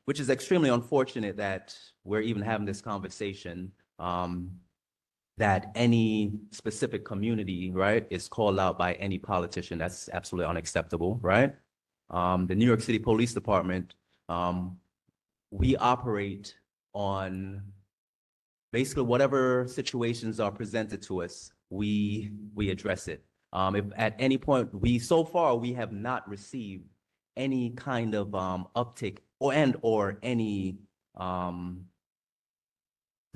Speaker 18: Which is extremely unfortunate that we're even having this conversation, that any specific community, right, is called out by any politician. That's absolutely unacceptable, right? The New York City Police Department, we operate on basically whatever situations are presented to us, we address it. If at any point, so far, we have not received any kind of uptick or any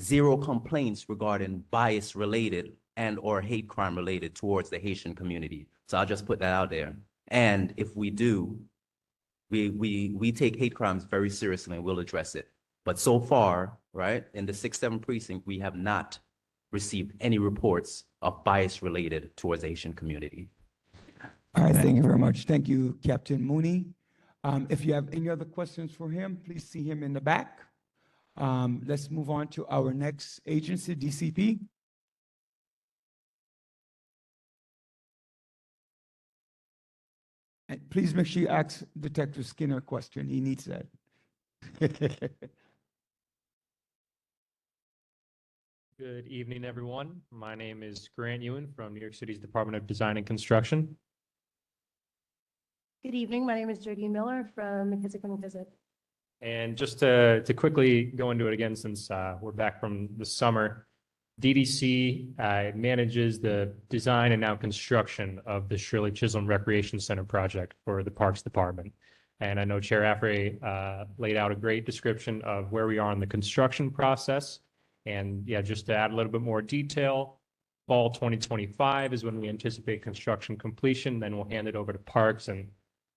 Speaker 18: zero complaints regarding bias related and or hate crime related towards the Haitian community. So I'll just put that out there. And if we do, we take hate crimes very seriously and we'll address it. But so far, right, in the 6-7 precinct, we have not received any reports of bias related towards the Haitian community.
Speaker 1: All right, thank you very much. Thank you, Captain Mooney. If you have any other questions for him, please see him in the back. Let's move on to our next agency, DCP. And please make sure you ask Detective Skinner a question. He needs that.
Speaker 20: Good evening, everyone. My name is Grant Ewan from New York City's Department of Design and Construction.
Speaker 21: Good evening. My name is Jodie Miller from McKissick and Visit.
Speaker 20: And just to quickly go into it again, since we're back from the summer, DDC manages the design and now construction of the Shirley Chisholm Recreation Center project for the Parks Department. And I know Chair Affray laid out a great description of where we are in the construction process. And yeah, just to add a little bit more detail, fall 2025 is when we anticipate construction completion. Then we'll hand it over to Parks and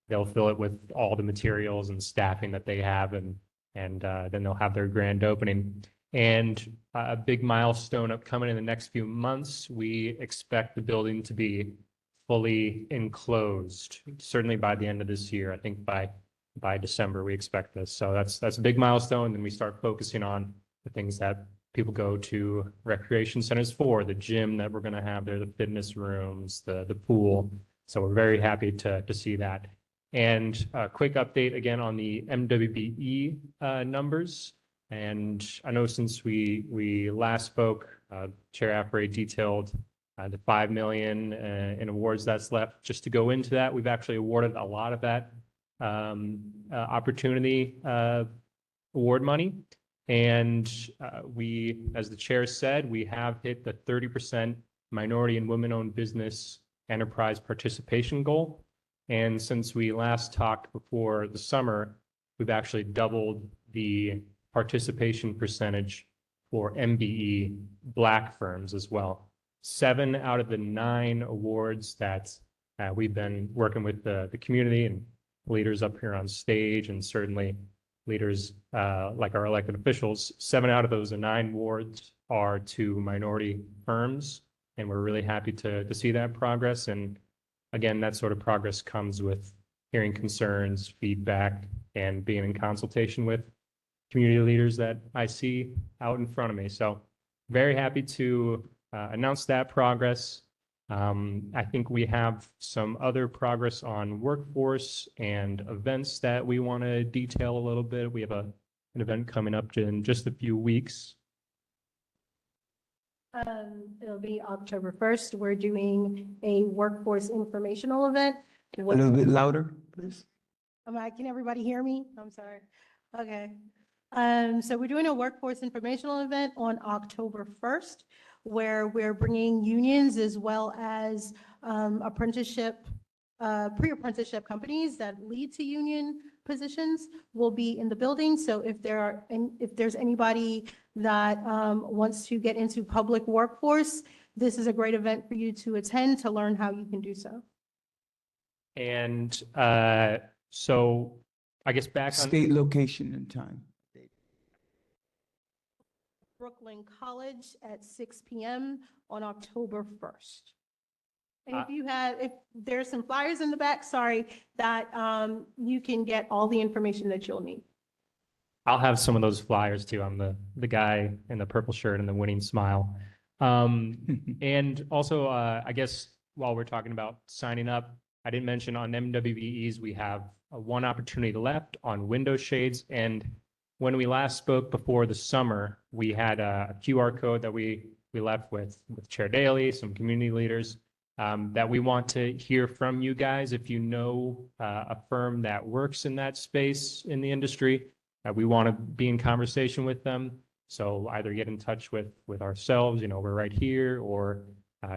Speaker 20: they'll fill it with all the materials and staffing that they have, and then they'll have their grand opening. And a big milestone upcoming in the next few months, we expect the building to be fully enclosed, certainly by the end of this year. I think by December, we expect this. So that's a big milestone. Then we start focusing on the things that people go to recreation centers for, the gym that we're going to have there, the fitness rooms, the pool. So we're very happy to see that. And a quick update again on the MWBE numbers. And I know since we last spoke, Chair Affray detailed the 5 million in awards that's left. Just to go into that, we've actually awarded a lot of that opportunity award money. And we, as the chair said, we have hit the 30% minority and women-owned business enterprise participation goal. And since we last talked before the summer, we've actually doubled the participation percentage for MBE Black firms as well. 7 out of the 9 awards that we've been working with the community and leaders up here on stage, and certainly leaders like our elected officials, 7 out of those 9 awards are to minority firms. And we're really happy to see that progress. And again, that sort of progress comes with hearing concerns, feedback, and being in consultation with community leaders that I see out in front of me. So very happy to announce that progress. I think we have some other progress on workforce and events that we want to detail a little bit. We have an event coming up in just a few weeks.
Speaker 21: It'll be October 1st. We're doing a workforce informational event.
Speaker 1: A little bit louder, please.
Speaker 21: Can everybody hear me? I'm sorry. Okay. So we're doing a workforce informational event on October 1st, where we're bringing unions as well as pre-apprenticeship companies that lead to union positions will be in the building. So if there's anybody that wants to get into public workforce, this is a great event for you to attend to learn how you can do so.
Speaker 20: And so I guess back on
Speaker 1: State, location, and time.
Speaker 21: Brooklyn College at 6 p.m. on October 1st. And if there's some flyers in the back, sorry, that you can get all the information that you'll need.
Speaker 20: I'll have some of those flyers too. I'm the guy in the purple shirt and the winning smile. And also, I guess while we're talking about signing up, I didn't mention on MWBEs, we have one opportunity left on window shades. And when we last spoke before the summer, we had a QR code that we left with Chair Daly, some community leaders, that we want to hear from you guys. If you know a firm that works in that space in the industry, we want to be in conversation with them. So either get in touch with ourselves, we're right here, or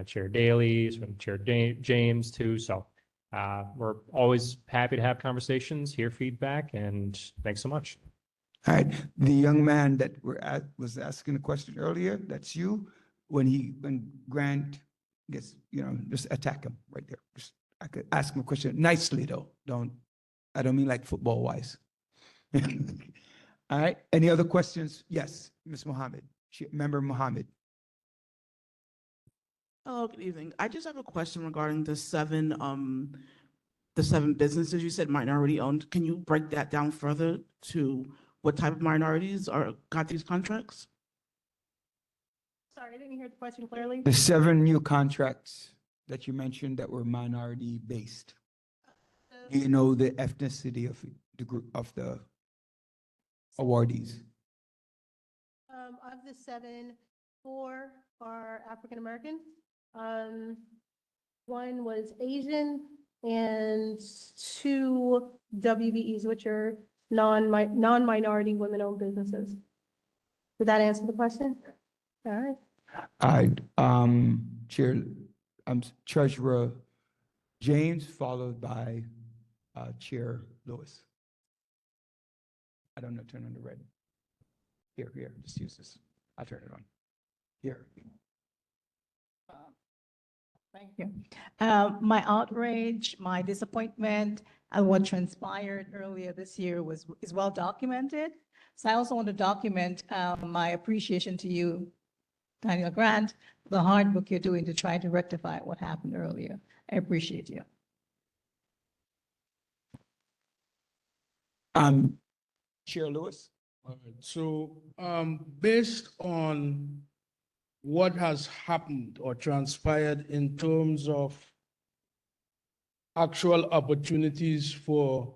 Speaker 20: Chair Daly, Chair James too. So we're always happy to have conversations, hear feedback, and thanks so much.
Speaker 1: All right, the young man that was asking a question earlier, that's you. When Grant gets, just attack him right there. I could ask him a question nicely though. I don't mean like football wise. All right, any other questions? Yes, Ms. Mohammed, Member Mohammed.
Speaker 2: Hello, good evening. I just have a question regarding the 7 businesses you said minority owned. Can you break that down further to what type of minorities got these contracts?
Speaker 21: Sorry, I didn't hear the question clearly.
Speaker 1: The 7 new contracts that you mentioned that were minority based. Do you know the ethnicity of the group of the awardees?
Speaker 21: Of the 7, 4 are African American. 1 was Asian, and 2 WBEs, which are non-minority women-owned businesses. Did that answer the question? All right.
Speaker 1: All right, Treasurer James, followed by Chair Lewis. I don't know, turn on the red. Here, just use this. I'll turn it on. Here.
Speaker 3: Thank you. My outrage, my disappointment, and what transpired earlier this year is well documented. So I also want to document my appreciation to you, Daniel Grant, the hard work you're doing to try to rectify what happened earlier. I appreciate you.
Speaker 1: Chair Lewis.
Speaker 22: All right. So based on what has happened or transpired in terms of actual opportunities for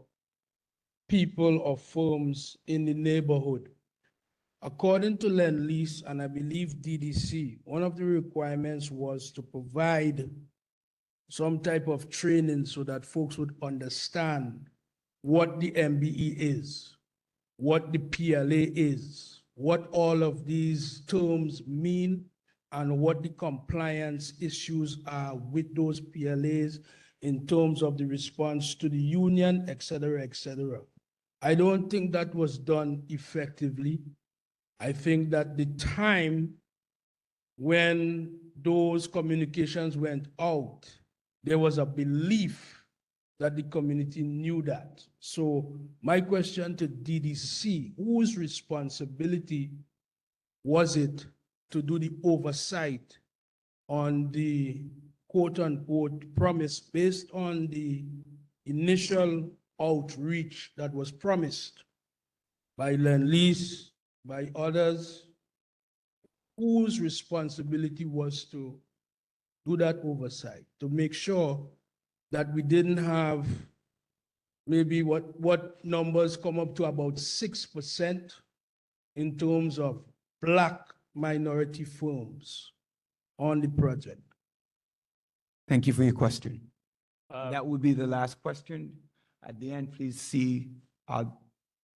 Speaker 22: people or firms in the neighborhood, according to Lend-Lease, and I believe DDC, one of the requirements was to provide some type of training so that folks would understand what the MBE is, what the PLA is, what all of these terms mean, and what the compliance issues are with those PLAs in terms of the response to the union, et cetera, et cetera. I don't think that was done effectively. I think that the time when those communications went out, there was a belief that the community knew that. So my question to DDC, whose responsibility was it to do the oversight on the quote unquote promise based on the initial outreach that was promised by Lend-Lease, by others, whose responsibility was to do that oversight, to make sure that we didn't have maybe what numbers come up to about 6% in terms of Black minority firms on the project.
Speaker 1: Thank you for your question. That would be the last question. At the end, please see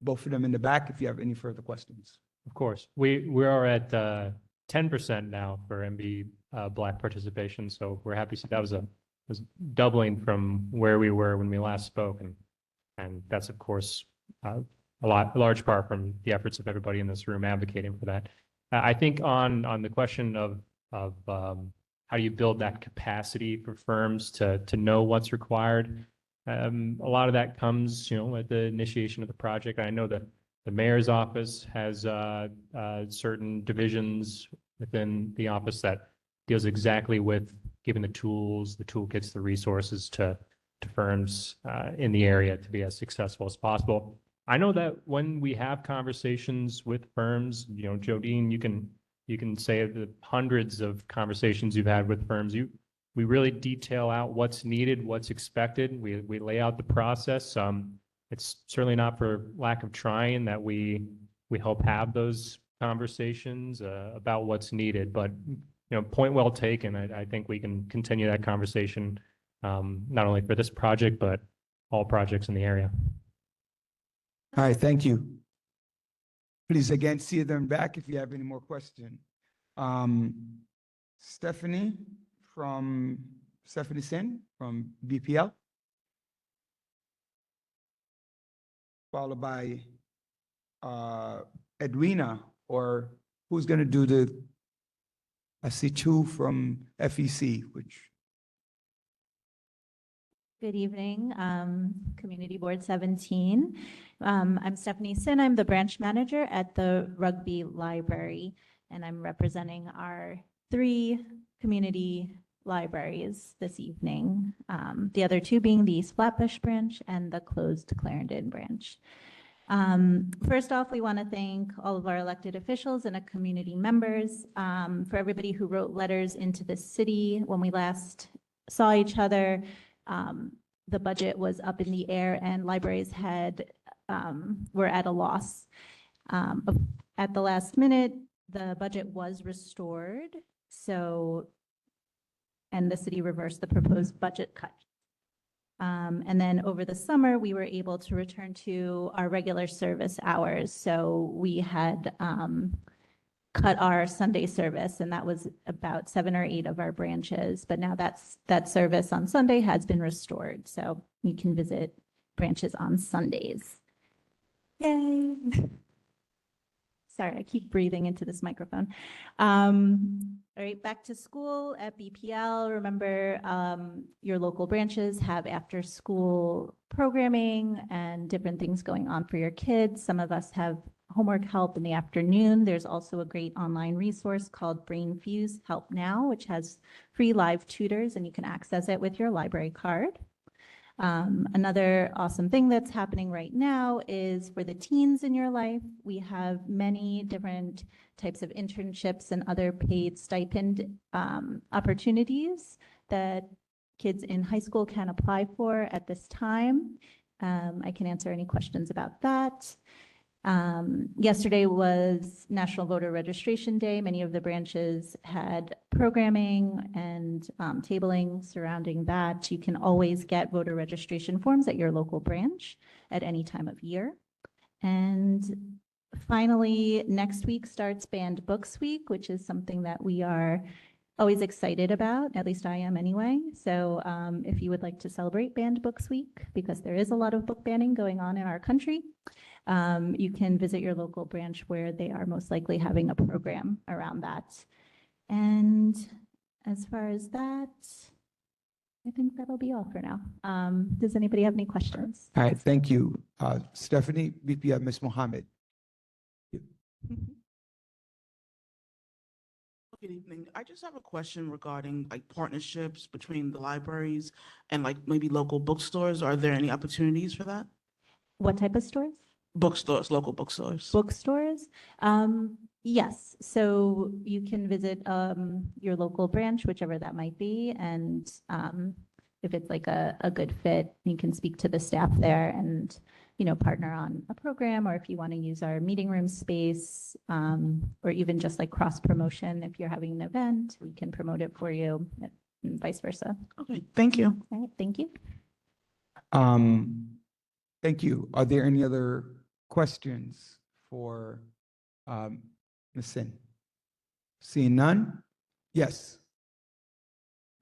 Speaker 1: both of them in the back if you have any further questions.
Speaker 20: Of course, we are at 10% now for MB Black participation, so we're happy to see that was doubling from where we were when we last spoke, and that's of course a large part from the efforts of everybody in this room advocating for that. I think on the question of how do you build that capacity for firms to know what's required, a lot of that comes, at the initiation of the project. I know that the mayor's office has certain divisions within the office that deals exactly with giving the tools, the toolkits, the resources to firms in the area to be as successful as possible. I know that when we have conversations with firms, Jodine, you can say the hundreds of conversations you've had with firms. We really detail out what's needed, what's expected. We lay out the process. It's certainly not for lack of trying that we help have those conversations about what's needed. But point well taken. I think we can continue that conversation not only for this project but all projects in the area.
Speaker 1: All right, thank you. Please again see them back if you have any more questions. Stephanie Sin from BPL, followed by Edwina, or who's going to do I see two from FEC, which.
Speaker 4: Good evening, Community Board 17. I'm Stephanie Sin. I'm the branch manager at the Rugby Library, and I'm representing our 3 community libraries this evening. The other 2 being the East Flatbush branch and the closed Clarendon branch. First off, we want to thank all of our elected officials and our community members, for everybody who wrote letters into the city when we last saw each other. The budget was up in the air and libraries were at a loss. At the last minute, the budget was restored, and the city reversed the proposed budget cut. And then over the summer, we were able to return to our regular service hours. So we had cut our Sunday service, and that was about 7 or 8 of our branches. But now that service on Sunday has been restored. So you can visit branches on Sundays. Yay. Sorry, I keep breathing into this microphone. All right, back to school at BPL. Remember, your local branches have after-school programming and different things going on for your kids. Some of us have homework help in the afternoon. There's also a great online resource called BrainFuse Help Now, which has free live tutors, and you can access it with your library card. Another awesome thing that's happening right now is for the teens in your life, we have many different types of internships and other paid stipend opportunities that kids in high school can apply for at this time. I can answer any questions about that. Yesterday was National Voter Registration Day. Many of the branches had programming and tabling surrounding that. You can always get voter registration forms at your local branch at any time of year. And finally, next week starts Banned Books Week, which is something that we are always excited about, at least I am anyway. So if you would like to celebrate Banned Books Week, because there is a lot of book banning going on in our country, you can visit your local branch where they are most likely having a program around that. And as far as that, I think that'll be all for now. Does anybody have any questions?
Speaker 1: All right, thank you. Stephanie, VP Ms. Mohammed.
Speaker 2: Good evening. I just have a question regarding like partnerships between the libraries and like maybe local bookstores. Are there any opportunities for that?
Speaker 4: What type of stores?
Speaker 2: Bookstores, local bookstores.
Speaker 4: Bookstores? Yes, so you can visit your local branch, whichever that might be, and if it's like a good fit, you can speak to the staff there and, you know, partner on a program, or if you want to use our meeting room space, or even just like cross promotion. If you're having an event, we can promote it for you, and vice versa.
Speaker 2: Okay, thank you.
Speaker 4: All right, thank you.
Speaker 1: Thank you. Are there any other questions for Ms. Sin? Seeing none? Yes.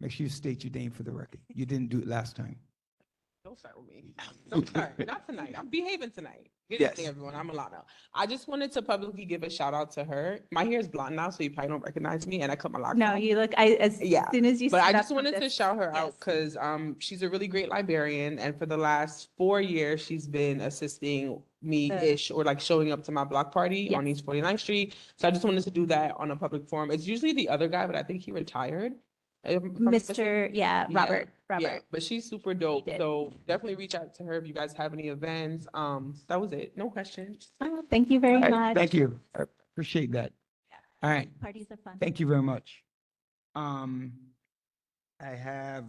Speaker 1: Make sure you state your name for the record. You didn't do it last time.
Speaker 6: Don't start with me. Don't start. Not tonight. I'm behaving tonight. Good
Speaker 1: Yes.
Speaker 6: evening, everyone. I'm Alana. I just wanted to publicly give a shout out to her. My hair is blonde now, so you probably don't recognize me, and I cut my locks
Speaker 4: No,
Speaker 6: off.
Speaker 4: you look, as soon as you
Speaker 6: But I
Speaker 4: stood
Speaker 6: just
Speaker 4: up for
Speaker 6: wanted to
Speaker 4: this-
Speaker 6: shout her out
Speaker 4: yes.
Speaker 6: because she's a really great librarian, and for the last 4 years, she's been assisting me-ish or like showing up to my block party on East 49th Street. So I just wanted to do that on a public forum. It's usually the other guy, but I think he retired.
Speaker 4: Mr. Yeah, Robert.
Speaker 6: Yeah, but she's super dope. So definitely reach out to her if you guys have any events. That was it. No questions.
Speaker 4: Thank you very
Speaker 1: All right,
Speaker 4: much.
Speaker 1: thank you. I appreciate that. All right.
Speaker 4: Parties are fun.
Speaker 1: Thank you very much. I have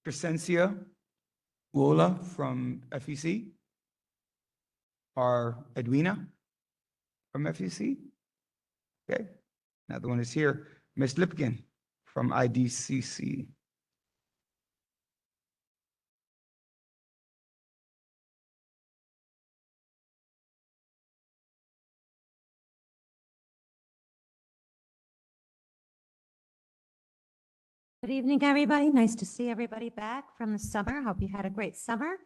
Speaker 1: Crescencia Wola from FEC. Or Edwina from FEC. Okay, another one is here. Ms. Lipkin from IDCC.
Speaker 9: Good evening, everybody. Nice to see everybody back from the summer. Hope you had a great summer.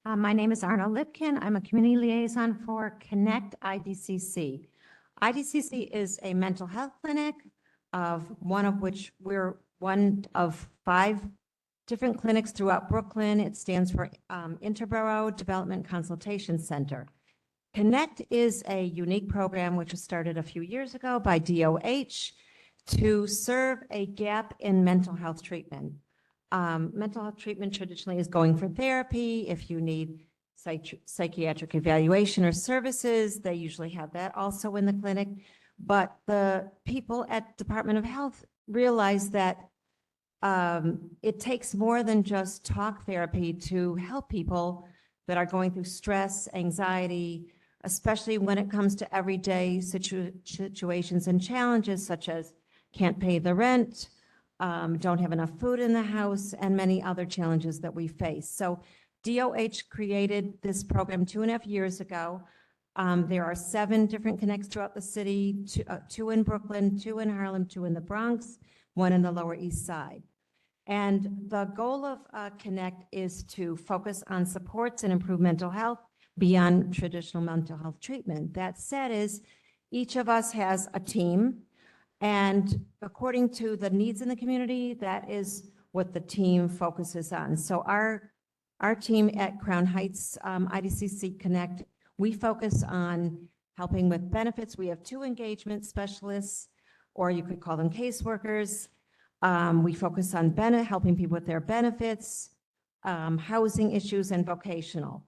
Speaker 9: My name is Arna Lipkin. I'm a community liaison for Connect IDCC. IDCC is a mental health clinic, one of which we're one of 5 different clinics throughout Brooklyn. It stands for Interborough Development Consultation Center. Connect is a unique program which was started a few years ago by DOH to serve a gap in mental health treatment. Mental health treatment traditionally is going for therapy. If you need psychiatric evaluation or services, they usually have that also in the clinic. But the people at Department of Health realize that it takes more than just talk therapy to help people that are going through stress, anxiety, especially when it comes to everyday situations and challenges such as can't pay the rent, don't have enough food in the house, and many other challenges that we face. So DOH created this program 2.5 years ago. There are 7 different connects throughout the city, 2 in Brooklyn, 2 in Harlem, 2 in the Bronx, 1 in the Lower East Side. And the goal of Connect is to focus on supports and improve mental health beyond traditional mental health treatment. That said is each of us has a team, and according to the needs in the community, that is what the team focuses on. So our team at Crown Heights IDCC Connect, we focus on helping with benefits. We have 2 engagement specialists, or you could call them caseworkers. We focus on helping people with their benefits, housing issues, and vocational.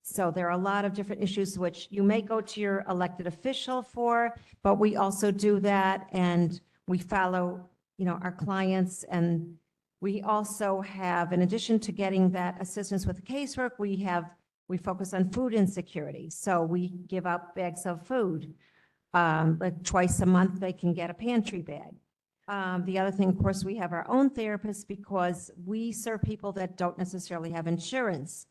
Speaker 9: So there are a lot of different issues which you may go to your elected official for, but we also do that, and we follow, our clients. And we also have, in addition to getting that assistance with the casework, we have We focus on food insecurity. So we give out bags of food. Like twice a month, they can get a pantry bag. The other thing, of course, we have our own therapists because we serve people that don't necessarily have insurance.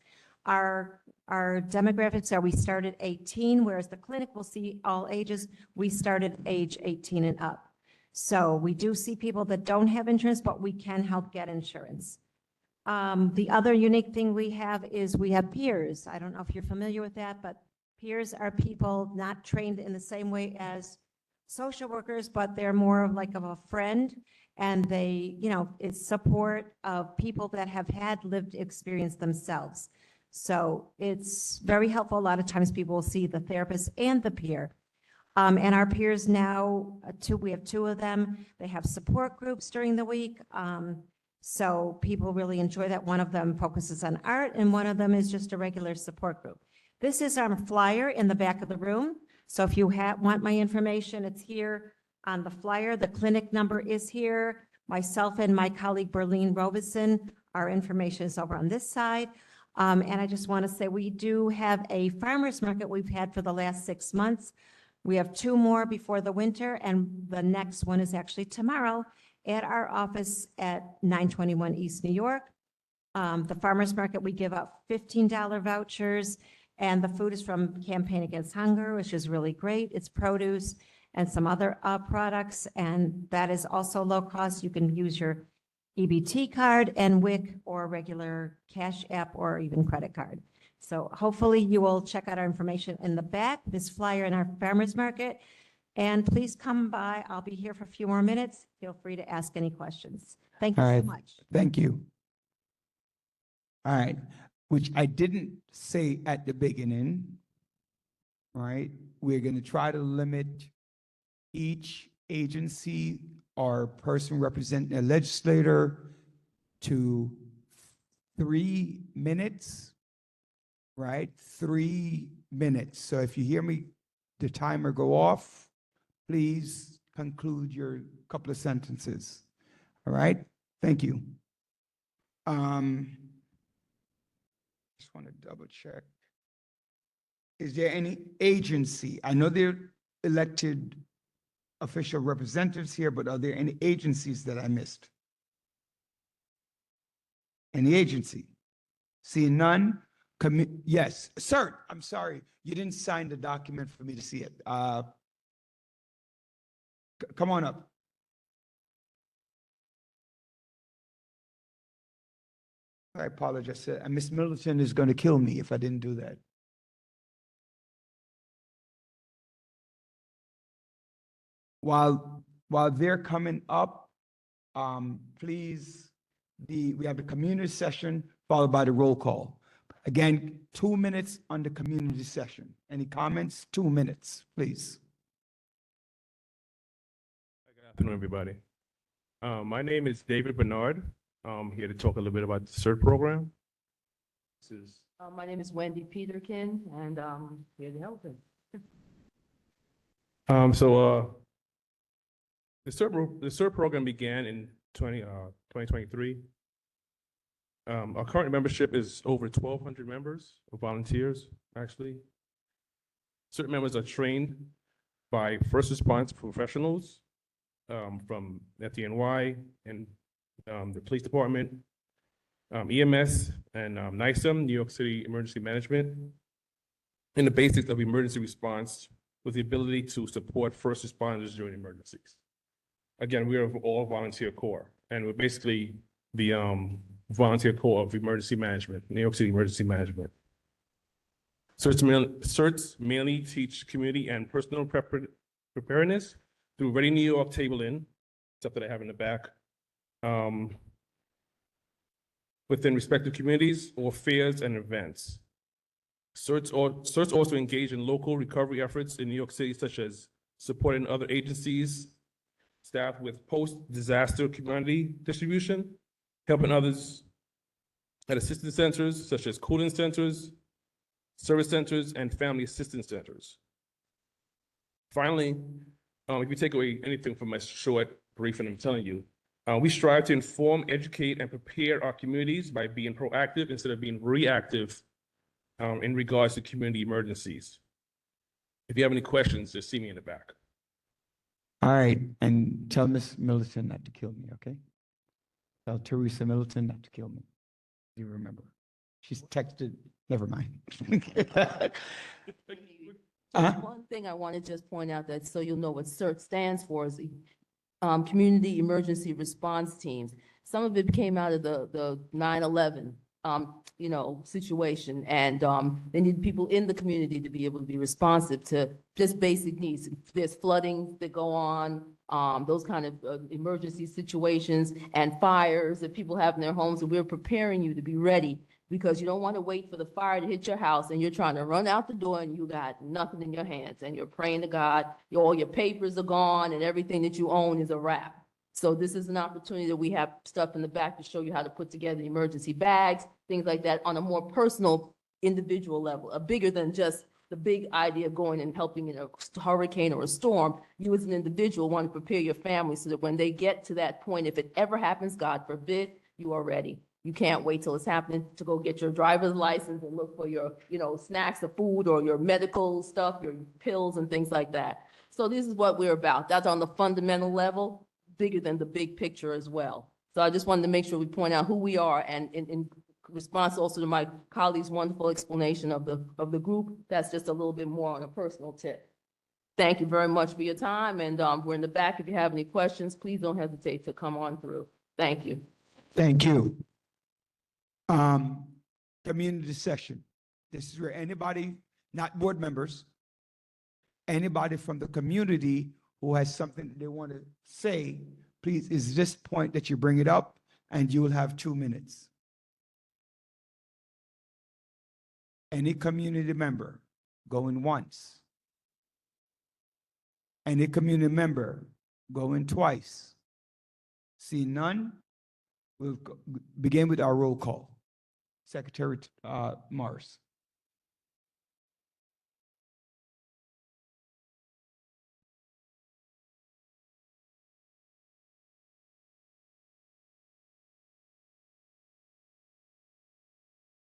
Speaker 9: Our demographics are we start at 18, whereas the clinic will see all ages. We start at age 18 and up. So we do see people that don't have insurance, but we can help get insurance. The other unique thing we have is we have peers. I don't know if you're familiar with that, but peers are people not trained in the same way as social workers, but they're more of like of a friend. And they, you know, it's support of people that have had lived experience themselves. So it's very helpful. A lot of times people will see the therapist and the peer. And our peers now, we have two of them. They have support groups during the week. So people really enjoy that. One of them focuses on art and one of them is just a regular support group. This is our flyer in the back of the room. So if you want my information, it's here on the flyer. The clinic number is here. Myself and my colleague Berlene Robeson, our information is over on this side. And I just want to say we do have a farmer's market we've had for the last 6 months. We have 2 more before the winter, and the next one is actually tomorrow at our office at 921 East New York. The farmer's market, we give out $15 vouchers, and the food is from Campaign Against Hunger, which is really great. It's produce and some other products, and that is also low cost. You can use your EBT card and WIC or regular cash app or even credit card. So hopefully you will check out our information in the back, this flyer in our farmer's market. And please come by. I'll be here for a few more minutes. Feel free to ask any questions. Thank you
Speaker 1: All
Speaker 9: so
Speaker 1: right.
Speaker 9: much.
Speaker 1: Thank you. All right, which I didn't say at the beginning, all right? We're going to try to limit each agency or person representing a legislator to 3 minutes, right? 3 minutes. So if you hear me, the timer go off, please conclude your couple of sentences. All right? Thank you. Just want to double check. Is there any agency? I know they're elected official representatives here, but are there any agencies that I missed? Any agency? Seeing none? Yes, sir, I'm sorry. You didn't sign the document for me to see it. Come on up. I apologize. Miss Middleton is going to kill me if I didn't do that. While they're coming up, please, we have the community session followed by the roll call. Again, 2 minutes on the community session. Any comments? 2 minutes, please.
Speaker 5: Good afternoon, everybody. My name is David Bernard. I'm here to talk a little bit about the CERT program. This is
Speaker 10: My name is Wendy Peterkin, and I'm here to help him.
Speaker 5: The CERT program began in 2023. Our current membership is over 1,200 members or volunteers, actually. CERT members are trained by first response professionals from FDNY and the police department, EMS, and NYSEM, New York City Emergency Management, in the basics of emergency response with the ability to support first responders during emergencies. Again, we are all volunteer corps, and we're basically the volunteer corps of emergency management, New York City Emergency Management. CERTs mainly teach community and personal preparedness through Ready New York Table In, stuff that I have in the back, within respective communities or fairs and events. CERTs also engage in local recovery efforts in New York City, such as supporting other agencies, staff with post-disaster community distribution, helping others at assistance centers, such as cooling centers, service centers, and family assistance centers. Finally, if you take away anything from my short briefing I'm telling you, we strive to inform, educate, and prepare our communities by being proactive instead of being reactive in regards to community emergencies. If you have any questions, just see me in the back.
Speaker 1: All right, and tell Miss Middleton not to kill me, okay? Tell Teresa Middleton not to kill me. You remember? She's texted, never mind.
Speaker 10: One thing I want to just point out that so you'll know what CERT stands for is Community Emergency Response Teams. Some of it came out of the 9/11, situation. And they need people in the community to be able to be responsive to just basic needs. There's flooding that go on, those kind of emergency situations and fires that people have in their homes. And we're preparing you to be ready because you don't want to wait for the fire to hit your house and you're trying to run out the door and you got nothing in your hands and you're praying to God, all your papers are gone and everything that you own is a wrap. So this is an opportunity that we have stuff in the back to show you how to put together emergency bags, things like that on a more personal, individual level, bigger than just the big idea of going and helping in a hurricane or a storm. You as an individual want to prepare your family so that when they get to that point, if it ever happens, God forbid, you are ready. You can't wait till it's happening to go get your driver's license and look for your, snacks or food or your medical stuff, your pills and things like that. So this is what we're about. That's on the fundamental level, bigger than the big picture as well. So I just wanted to make sure we point out who we are, and in response also to my colleague's wonderful explanation of the group, that's just a little bit more on a personal tip. Thank you very much for your time, and we're in the back. If you have any questions, please don't hesitate to come on through. Thank you.
Speaker 1: Thank you. Community session. This is where anybody, not board members, anybody from the community who has something that they want to say, please, is this point that you bring it up, and you will have 2 minutes. Any community member going once. Any community member going twice. See none, we'll begin with our roll call. Secretary Morris.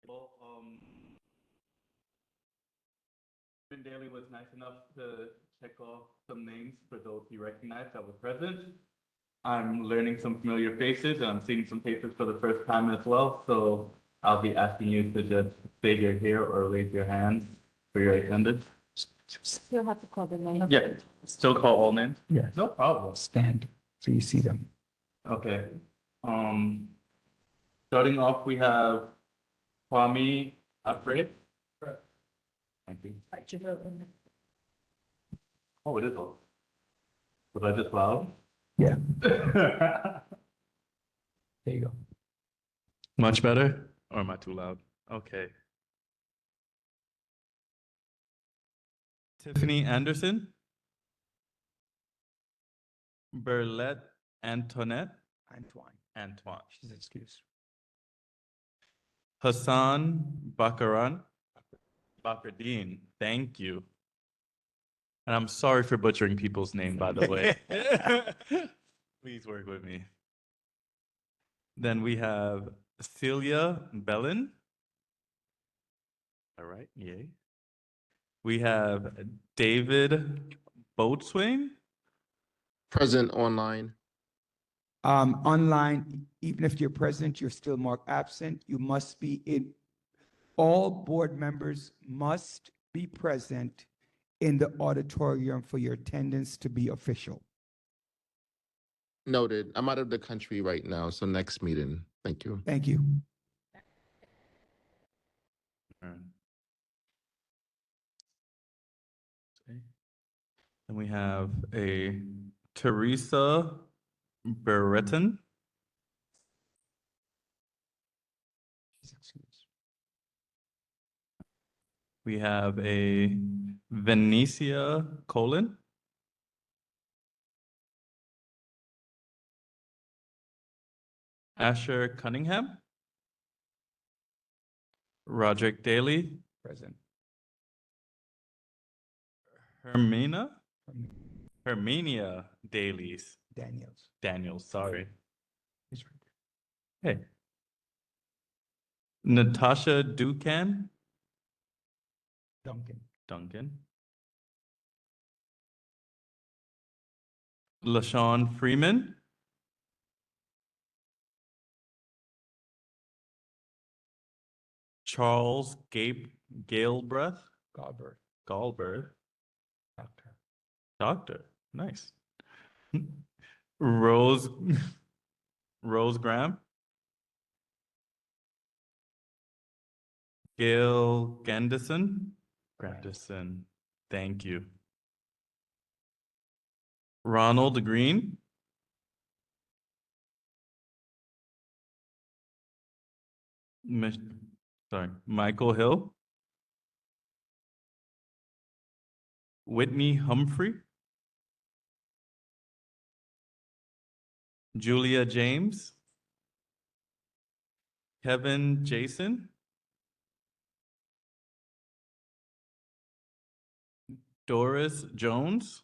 Speaker 17: Well, Daly was nice enough to check off some names for those he recognized that were present. I'm learning some familiar faces, and I'm seeing some faces for the first time as well. So I'll be asking you to just say you're here or raise your hands for your attendance.
Speaker 10: You'll have to call the name.
Speaker 17: Yeah, still call all names?
Speaker 1: Yes.
Speaker 17: No problem.
Speaker 1: Stand so you see them.
Speaker 17: Okay. Starting off, we have Kwame Afraid. Thank you. Oh, it is loud. Was I just loud?
Speaker 1: Yeah. There you go.
Speaker 17: Much better? Or am I too loud? Okay. Tiffany Anderson. Berlette Antoinette. Antoine.
Speaker 1: She's excused.
Speaker 17: Hassan Bakaran. Bakardine. Thank you. And I'm sorry for butchering people's name, by the way. Please work with me. Then we have Celia Bellin. All right, yay. We have David Boatswain.
Speaker 8: Present online.
Speaker 1: Online, even if you're present, you're still marked absent. You must be in. All board members must be present in the auditorium for your attendance to be official.
Speaker 8: Noted. I'm out of the country right now, so next meeting. Thank you.
Speaker 1: Thank you.
Speaker 17: Then we have a Teresa Berreton. We have a Venetia Colon. Asher Cunningham. Roderick Daly.
Speaker 1: Present.
Speaker 17: Herminia Dailies. Daniels, sorry. Hey. Natasha Ducan.
Speaker 1: Duncan.
Speaker 17: Duncan. LaShawn Freeman. Charles Galbraith.
Speaker 1: Galbert.
Speaker 17: Galbraith.
Speaker 1: Doctor.
Speaker 17: Doctor. Nice. Rose Graham. Gail Gandison. Grandison. Thank you. Ronald Green. Michael Hill. Whitney Humphrey. Julia James. Kevin Jason. Doris Jones.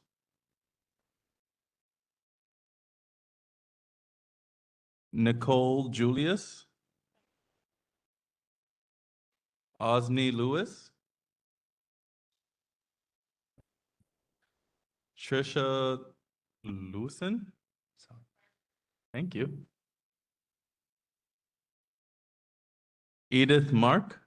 Speaker 17: Nicole Julius. Osney Lewis. Trisha Lewison. Thank you. Edith Mark.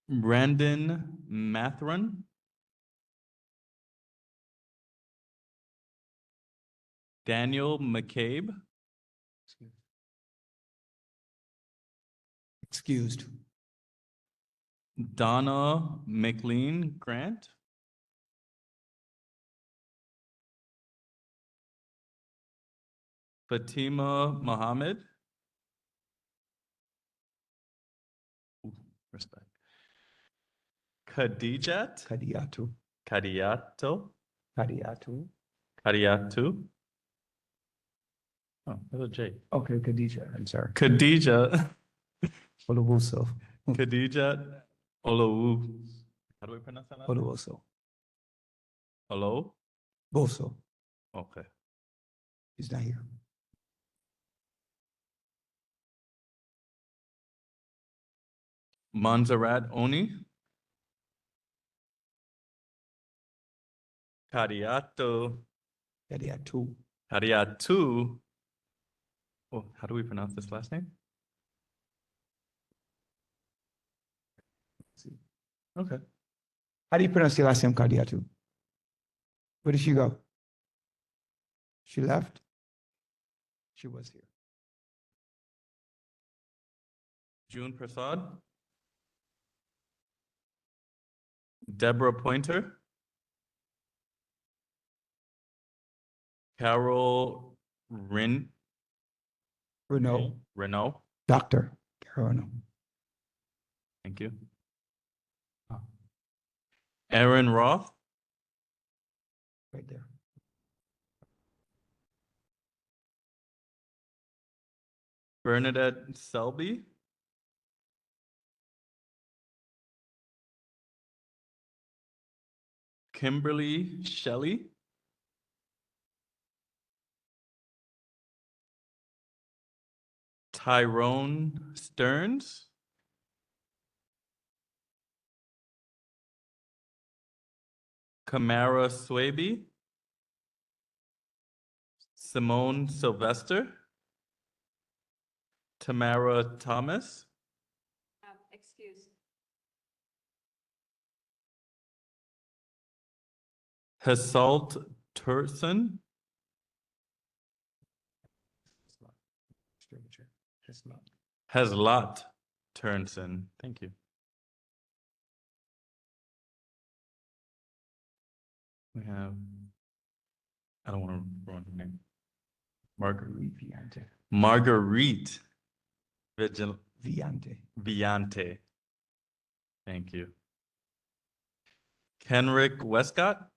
Speaker 17: Brandon Mathron. Daniel McCabe.
Speaker 1: Excused.
Speaker 17: Donna McLean Grant. Fatima Mohammed. Respect. Khadijat.
Speaker 1: Kadiatu.
Speaker 17: Kadiato.
Speaker 1: Kadiatu.
Speaker 17: Kadiatu. Oh, there's a J.
Speaker 1: Okay, Khadija, I'm sorry.
Speaker 17: Khadija.
Speaker 1: Olubuso.
Speaker 17: Khadija Olowu. How do we pronounce that?
Speaker 1: Olubuso.
Speaker 17: Olo?
Speaker 1: Boso.
Speaker 17: Okay.
Speaker 1: He's not here.
Speaker 17: Montserrat Oni. Kadiato.
Speaker 1: Kadiatu.
Speaker 17: Kadiatu. Oh, how do we pronounce this last name? Okay.
Speaker 1: How do you pronounce your last name, Kadiatu? Where did she go? She left? She was here.
Speaker 17: June Prasad. Deborah Pointer. Carol Renault.
Speaker 1: Doctor Carol Renault.
Speaker 17: Thank you. Aaron Roth.
Speaker 1: Right there.
Speaker 17: Bernadette Selby. Kimberly Shelley. Tyrone Stearns. Kamara Swaby. Simone Sylvester. Tamara Thomas.
Speaker 19: Excuse.
Speaker 17: Hasalt Turson. Haslat Turnson. Thank you. We have, I don't want to ruin her name. Marguerite
Speaker 1: Viante.
Speaker 17: Marguerite
Speaker 1: Viante.
Speaker 17: Viante. Thank you. Kenrick Westcott.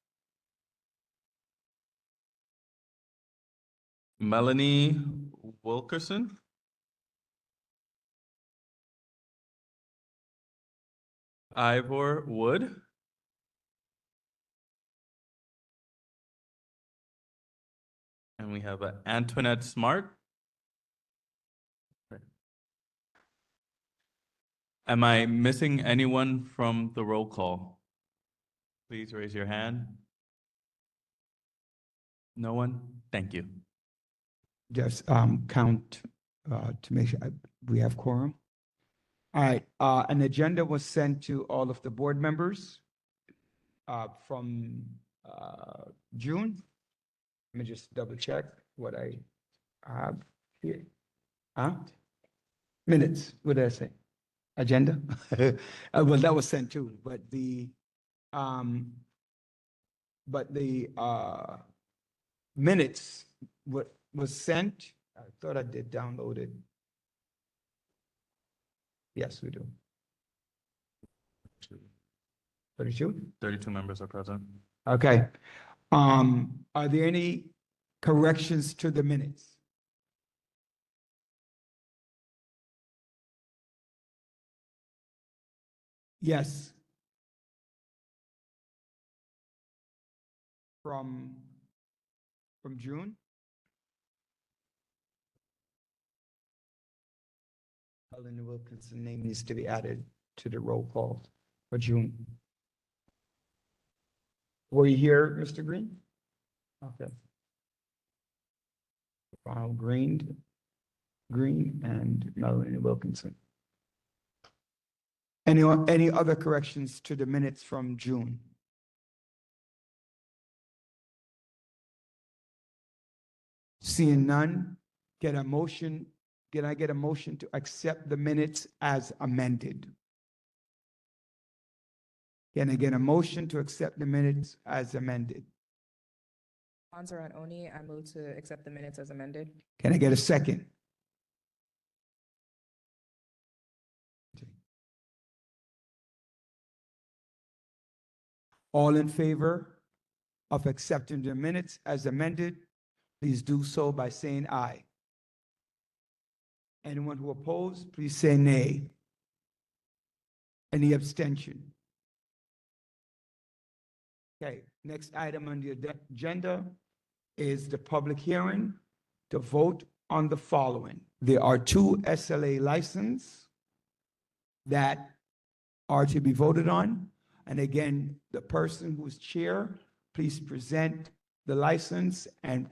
Speaker 17: Melanie Wilkerson. Ivor Wood. And we have Antoinette Smart. Am I missing anyone from the roll call? Please raise your hand. No one? Thank you.
Speaker 1: Just count to make sure we have quorum. All right, an agenda was sent to all of the board members from June. Let me just double check what I have here. Minutes, what did I say? Agenda? Well, that was sent too, but the minutes, what was sent, I thought I did download it. Yes, we do. 32?
Speaker 17: 32 members are present.
Speaker 1: Okay. Are there any corrections to the minutes? Yes. From June? Helen Wilkinson name needs to be added to the roll call for June. Were you here, Mr. Green? Okay. Ronald Green and Melanie Wilkinson. Any other corrections to the minutes from June? Seeing none, get a motion. Can I get a motion to accept the minutes as amended? Can I get a motion to accept the minutes as amended?
Speaker 11: Ansaran Oni, I move to accept the minutes as amended.
Speaker 1: Can I get a second? All in favor of accepting the minutes as amended, please do so by saying aye. Anyone who opposes, please say nay. Any abstention? Okay, next item on the agenda is the public hearing to vote on the following. There are two SLA licenses that are to be voted on. And again, the person who's chair, please present the license and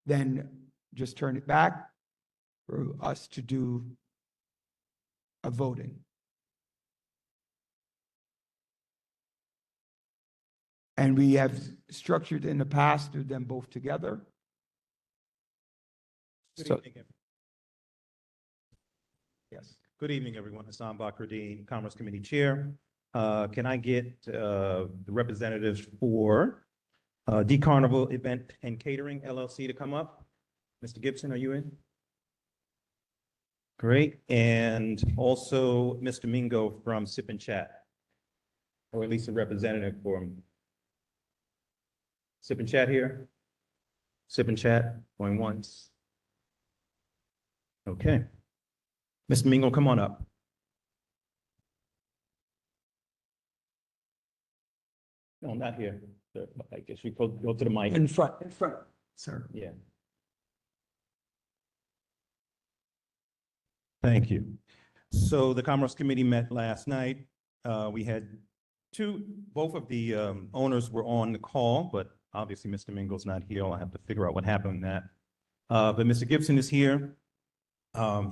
Speaker 1: then just turn it back for us to do a voting. And we have structured in the past to do them both together.
Speaker 14: Good
Speaker 1: So-
Speaker 14: evening.
Speaker 1: Yes.
Speaker 14: Good evening, everyone. Hassan Bakruddin, Commerce Committee Chair. Can I get the representatives for D Carnival Event and Catering LLC to come up? Mr. Gibson, are you in? Great. And also Mr. Mingo from Sip and Chat, or at least a representative for him. Sip and Chat here? Sip and Chat, going once. Okay. Mr. Mingo, come on up. No, not here. I guess we go to the mic.
Speaker 1: In front, sir.
Speaker 14: Yeah. Thank you. So the Commerce Committee met last night. We had both of the owners were on the call, but obviously Mr. Mingo's not here. I'll have to figure out what happened in that. But Mr. Gibson is here.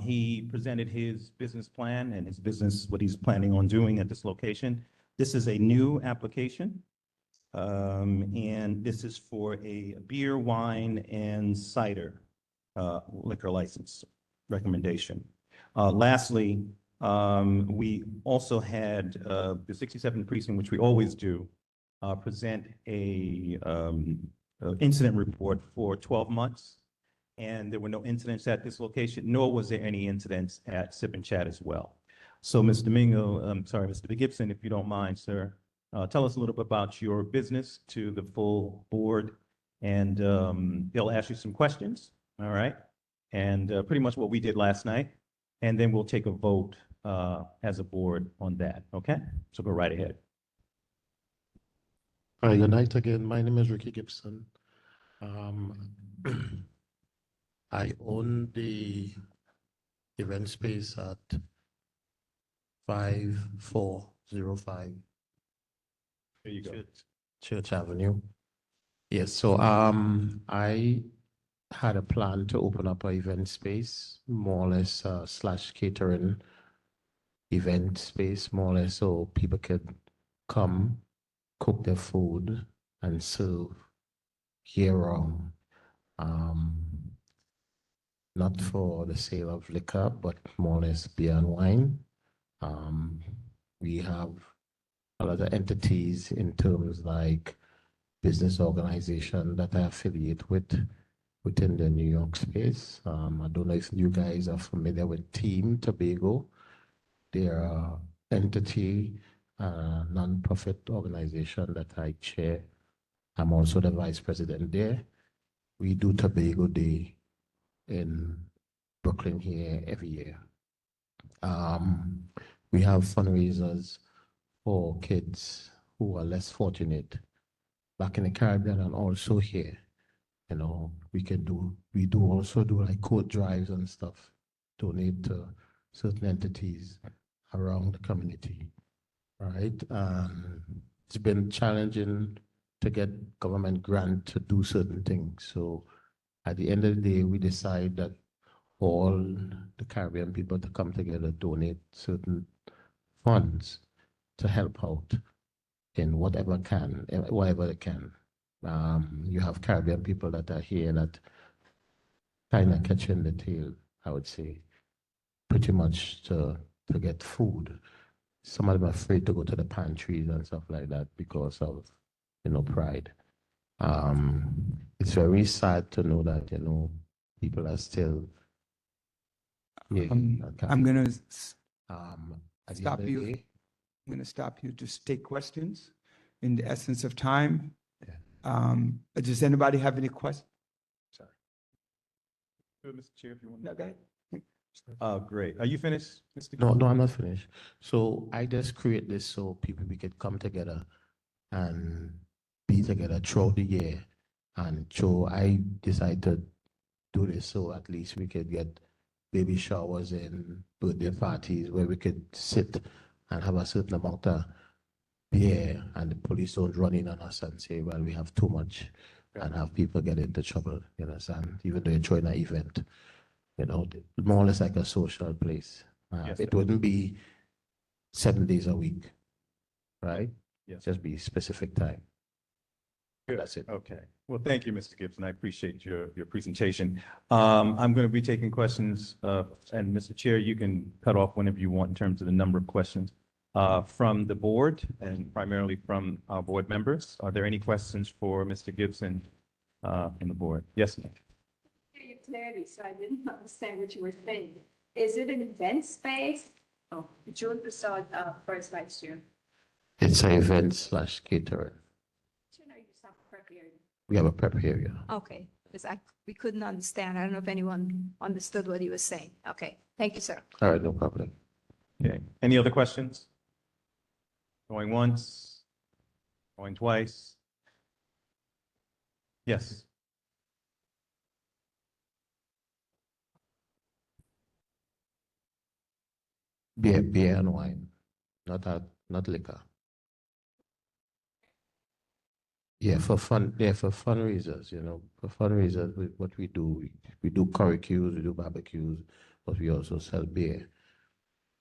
Speaker 14: He presented his business plan and his business, what he's planning on doing at this location. This is a new application. And this is for a beer, wine, and cider liquor license recommendation. Lastly, we also had the 67th precinct, which we always do, present a incident report for 12 months. And there were no incidents at this location, nor was there any incidents at Sip and Chat as well. So Mr. Mr. Gibson, if you don't mind, sir, tell us a little bit about your business to the full board, and they'll ask you some questions, all right? And pretty much what we did last night, and then we'll take a vote as a board on that, okay? So go right ahead.
Speaker 8: Hi, good night again. My name is Ricky Gibson.
Speaker 15: I own the event space at 5405
Speaker 14: There you go.
Speaker 15: Church Avenue. Yes, so I had a plan to open up an event space, more or less slash catering event space, more or less, so people could come, cook their food, and serve year round. Not for the sale of liquor, but more or less beer and wine. We have a lot of entities in terms like business organization that I affiliate with within the New York space. I don't know if you guys are familiar with Team Tobago. They're an entity, non-profit organization that I chair. I'm also the vice president there. We do Tobago Day in Brooklyn here every year. We have fundraisers for kids who are less fortunate back in the Caribbean and also here. You know, we do also do like coat drives and stuff, donate to certain entities around the community, right? It's been challenging to get government grant to do certain things. So at the end of the day, we decide that all the Caribbean people to come together, donate certain funds to help out in whatever they can. You have Caribbean people that are here that kind of catching the tail, I would say, pretty much to get food. Some of them are afraid to go to the pantries and stuff like that because of, pride. It's very sad to know that, people are still.
Speaker 1: I'm gonna
Speaker 15: at the
Speaker 1: stop
Speaker 15: end of the
Speaker 1: you.
Speaker 15: day-
Speaker 1: I'm gonna stop you. Just take questions in the essence of time. Does anybody have any questions?
Speaker 14: Sorry. Good, Mr. Chair, if you want.
Speaker 1: No, go ahead.
Speaker 14: Great. Are you finished, Mr.
Speaker 15: No, I'm not finished. So I just create this so we could come together and be together throughout the year. And so I decided to do this so at least we could get baby showers and birthday parties where we could sit and have a certain amount of beer and the police don't run in on us and say, well, we have too much and have people get into trouble, you understand? Even though you're throwing an event, more or less like a social place.
Speaker 14: Yes,
Speaker 15: It
Speaker 14: sir.
Speaker 15: wouldn't be 7 days a week, right?
Speaker 14: Yes.
Speaker 15: Just be specific time.
Speaker 14: Good.
Speaker 15: That's it.
Speaker 14: Okay. Well, thank you, Mr. Gibson. I appreciate your presentation. I'm going to be taking questions, and Mr. Chair, you can cut off whenever you want in terms of the number of questions from the board and primarily from our board members. Are there any questions for Mr. Gibson from the board? Yes, ma'am.
Speaker 16: Hear you clearly, so I didn't understand what you were saying. Is it an event space? Oh, June Prasad, first vice chair.
Speaker 15: It's an event slash catering. We have a prep area.
Speaker 19: Okay, because we couldn't understand. I don't know if anyone understood what he was saying. Okay, thank you, sir.
Speaker 15: All right, no problem.
Speaker 14: Okay. Any other questions? Going once? Going twice? Yes.
Speaker 15: Beer and wine, not liquor. Yeah, for fundraisers, for fundraisers, what we do, we do curricues, we do barbecues, but we also sell beer.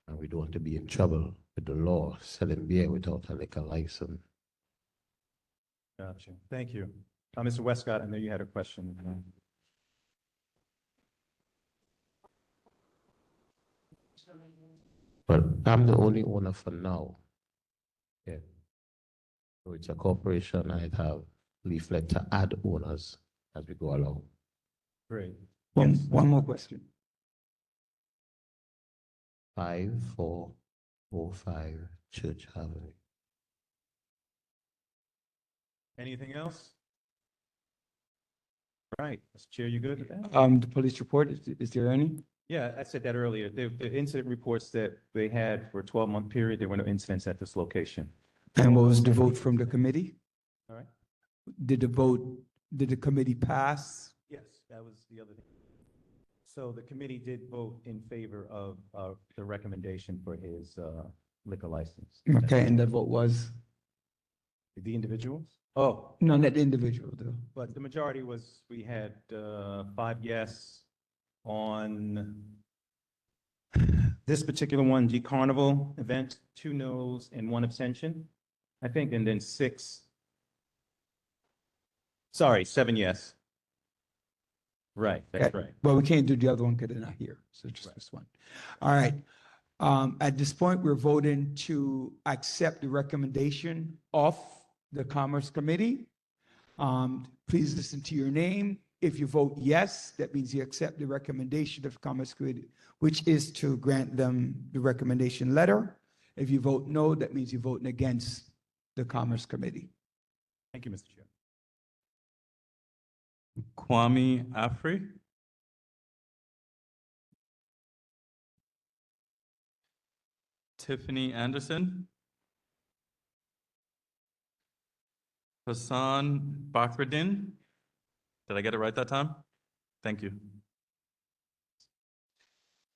Speaker 15: And we don't want to be in trouble with the law selling beer without a liquor license.
Speaker 14: Gotcha. Thank you. Mr. Westcott, I know you had a question.
Speaker 15: But I'm the only owner for now. Yeah. So it's a corporation. I'd have leaflet to add owners as we go along.
Speaker 14: Great.
Speaker 1: One more question.
Speaker 15: 5405 Church Avenue.
Speaker 14: Anything else? Right. Mr. Chair, you good with that?
Speaker 1: The police report, is there any?
Speaker 14: Yeah, I said that earlier. The incident reports that they had for a 12-month period, there were no incidents at this location.
Speaker 1: And what was the vote from the committee?
Speaker 14: All right.
Speaker 1: Did the committee pass?
Speaker 14: Yes. that was the other thing. So the committee did vote in favor of the recommendation for his liquor license.
Speaker 1: Okay, and the vote was?
Speaker 14: The individuals? Oh,
Speaker 1: No, not the individual, though.
Speaker 14: but the majority was, we had 5 yes on this particular one, G Carnival event, 2 noes and 1 abstention, I think, and then 7 yes. Right, that's
Speaker 1: Okay.
Speaker 14: right.
Speaker 1: Well, we can't do the other one because they're not here, so just this one. All right. At this point, we're voting to accept the recommendation of the Commerce Committee. Please listen to your name. If you vote yes, that means you accept the recommendation of the Commerce Committee, which is to grant them the recommendation letter. If you vote no, that means you're voting against the Commerce Committee.
Speaker 14: Thank you, Mr. Chair.
Speaker 17: Kwame Afri. Tiffany Anderson. Hassan Bakruddin. Did I get it right that time? Thank you.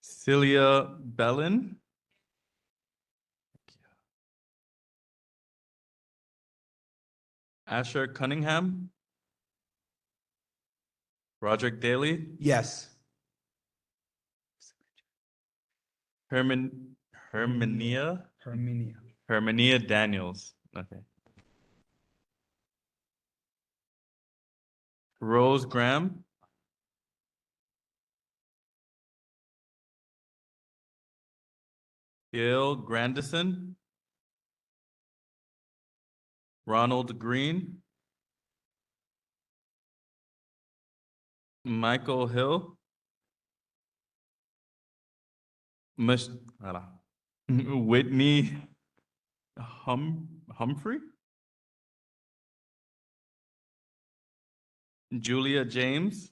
Speaker 17: Celia Bellin. Asher Cunningham. Roderick Daly.
Speaker 1: Yes.
Speaker 17: Herminia Daniels. Okay. Rose Graham. Gail Grandison. Ronald Green. Michael Hill. Whitney Humphrey. Julia James.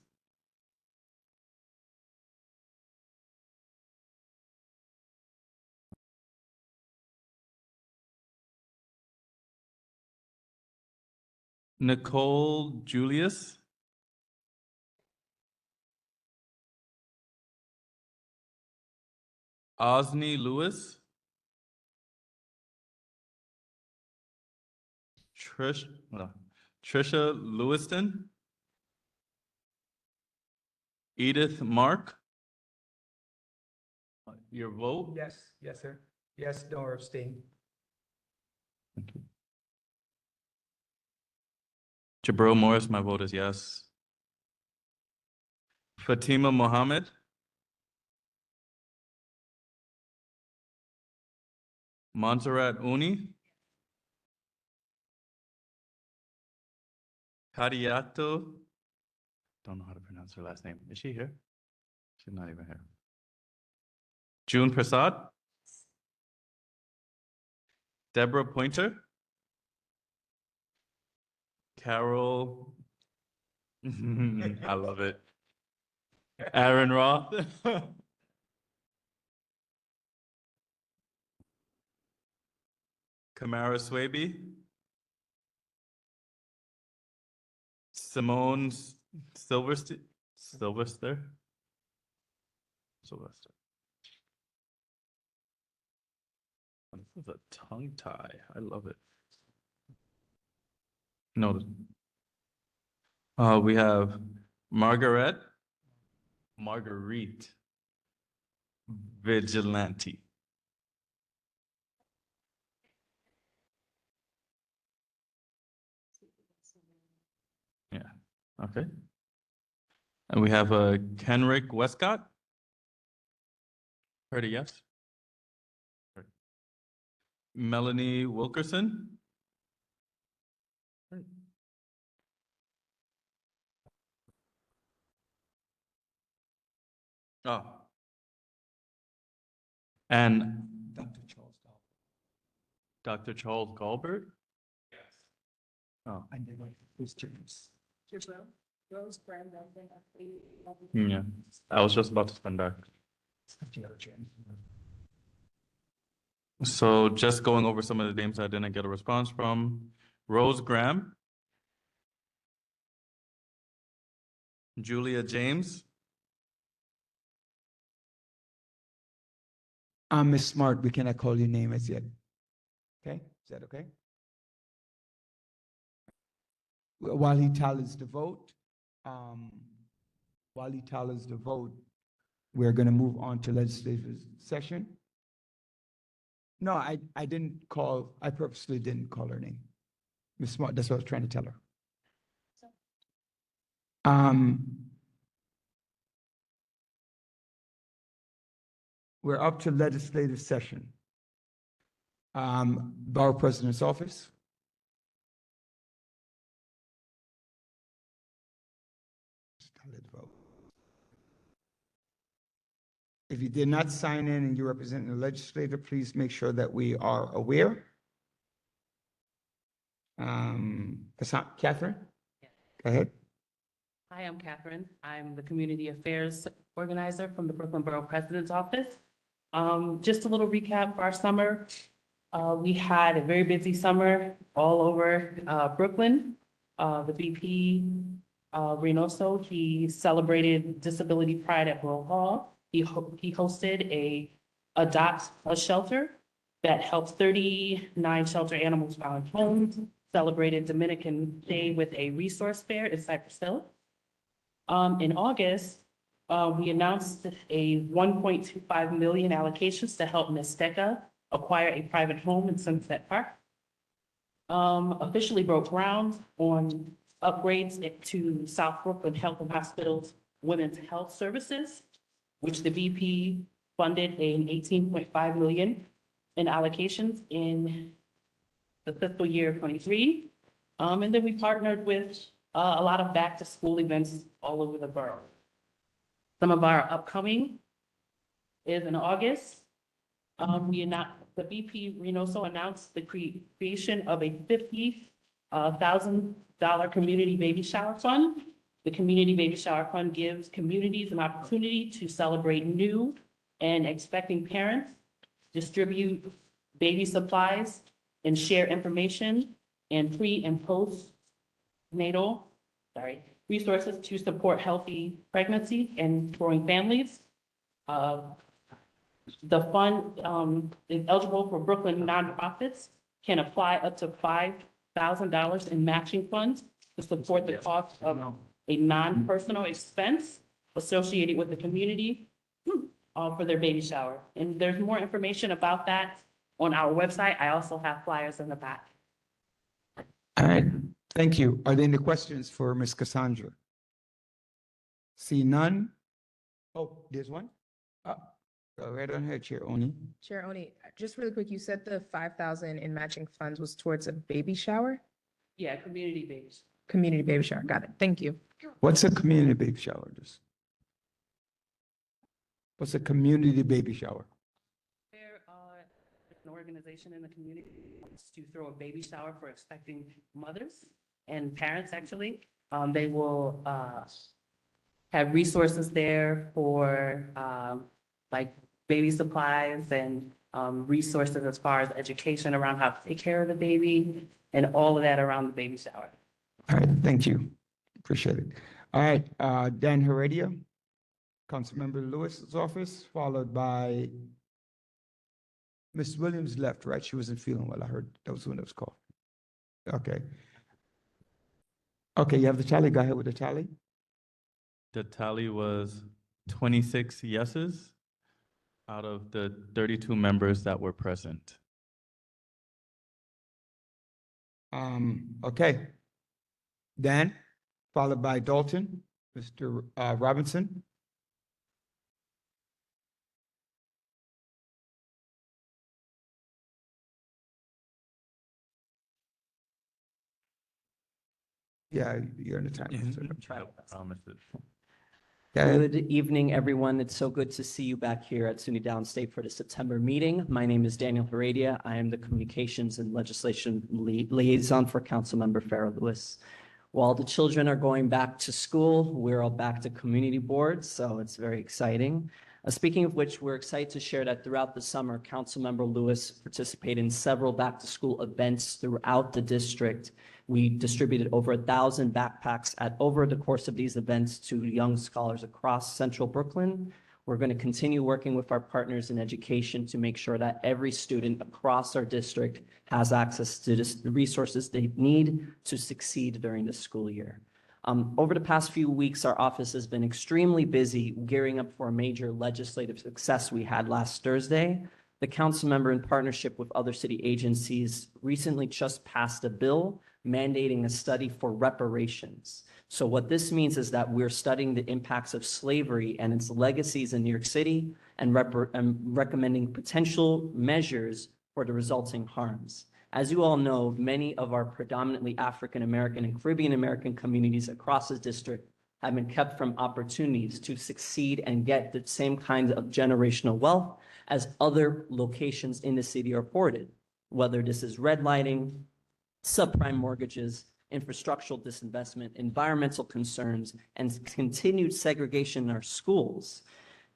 Speaker 17: Nicole Julius. Osney Lewis. Trisha Lewiston. Edith Mark. Your vote?
Speaker 1: Yes, yes, sir. Yes, no, or abstain.
Speaker 17: Jabril Morris, my vote is yes. Fatima Mohammed. Montserrat Uni. Kadiato. Don't know how to pronounce her last name. Is she here? She's not even here. June Prasad. Deborah Pointer. Carol. I love it. Aaron Roth. Kamara Swaby. Simone Sylvester. Sylvester. This is a tongue tie. I love it. No. We have Marguerite Vigilante. Yeah, okay. And we have Kenrick Westcott. Heard a yes? Melanie Wilkerson. Oh. And Dr. Charles Galbert? Yes. Oh.
Speaker 1: I did like who's James.
Speaker 16: Rose Graham.
Speaker 17: Yeah, I was just about to spend back. So just going over some of the names I didn't get a response from. Rose Graham. Julia James.
Speaker 1: Ms. Smart, we cannot call your name as yet. Okay, is that okay? While he tallies the vote, we're going to move on to legislative session. No, I didn't call, I purposely didn't call her name. Ms. Smart, that's what I was trying to tell her. We're up to legislative session. Borough President's Office. If you did not sign in and you represent the legislator, please make sure that we are aware. Catherine? Go ahead.
Speaker 12: Hi, I'm Catherine. I'm the Community Affairs Organizer from the Brooklyn Borough President's Office. Just a little recap for our summer. We had a very busy summer all over Brooklyn. The BP, Reynoso, he celebrated Disability Pride at Borough Hall. He hosted a Adopt a Shelter that helps 39 shelter animals found homes, celebrated Dominican Day with a resource fair in Cypress Hill. In August, we announced a 1.25 million allocations to help Mesteca acquire a private home in Sunset Park. Officially broke ground on upgrades to South Brooklyn Health and Hospital's Women's Health Services, which the VP funded an 18.5 million in allocations in the fiscal year 23. And then we partnered with a lot of back to school events all over the borough. Some of our upcoming is in August. The BP Reynoso announced the creation of a $50,000 community baby shower fund. The Community Baby Shower Fund gives communities an opportunity to celebrate new and expecting parents, distribute baby supplies, and share information and pre and postnatal resources to support healthy pregnancy and growing families. The fund is eligible for Brooklyn nonprofits, can apply up to $5,000 in matching funds to support the cost of a non-personal expense associated with the community for their baby shower. And there's more information about that on our website. I also have flyers in the back.
Speaker 1: All right, thank you. Are there any questions for Ms. Cassandra? See none? Oh, there's one? Go right on ahead, Chair Oni.
Speaker 11: Chair Oni, just really quick, you said the 5,000 in matching funds was towards a baby shower?
Speaker 12: Yeah, community babies.
Speaker 11: Community baby shower, got it. Thank you.
Speaker 1: What's a community baby shower? What's a community baby shower?
Speaker 12: There an organization in the community wants to throw a baby shower for expecting mothers and parents, actually. They will have resources there for like baby supplies and resources as far as education around how to take care of the baby and all of that around the baby shower.
Speaker 1: All right, thank you. Appreciate it. All right, Dan Heredia, Councilmember Lewis's office, followed by Ms. Williams left, right? She wasn't feeling well. I heard that was when it was called. Okay. Okay, you have the tally. Go ahead with the tally.
Speaker 17: The tally was 26 yeses out of the 32 members that were present.
Speaker 1: Okay. Dan, followed by Dalton, Mr. Robinson. Yeah, you're in the time.
Speaker 13: Good evening, everyone. It's so good to see you back here at SUNY Downstate for the September meeting. My name is Daniel Heredia. I am the Communications and Legislation Liaison for Councilmember Farrah Lewis. While the children are going back to school, we're all back to community boards, so it's very exciting. Speaking of which, we're excited to share that throughout the summer, Councilmember Lewis participated in several back-to-school events throughout the district. We distributed over 1,000 backpacks over the course of these events to young scholars across central Brooklyn. We're going to continue working with our partners in education to make sure that every student across our district has access to the resources they need to succeed during the school year. Over the past few weeks, our office has been extremely busy gearing up for a major legislative success we had last Thursday. The council member, in partnership with other city agencies, recently just passed a bill mandating a study for reparations. So what this means is that we're studying the impacts of slavery and its legacies in New York City and recommending potential measures for the resulting harms. As you all know, many of our predominantly African-American and Caribbean-American communities across the district have been kept from opportunities to succeed and get the same kind of generational wealth as other locations in the city are afforded, whether this is redlining, subprime mortgages, infrastructural disinvestment, environmental concerns, and continued segregation in our schools.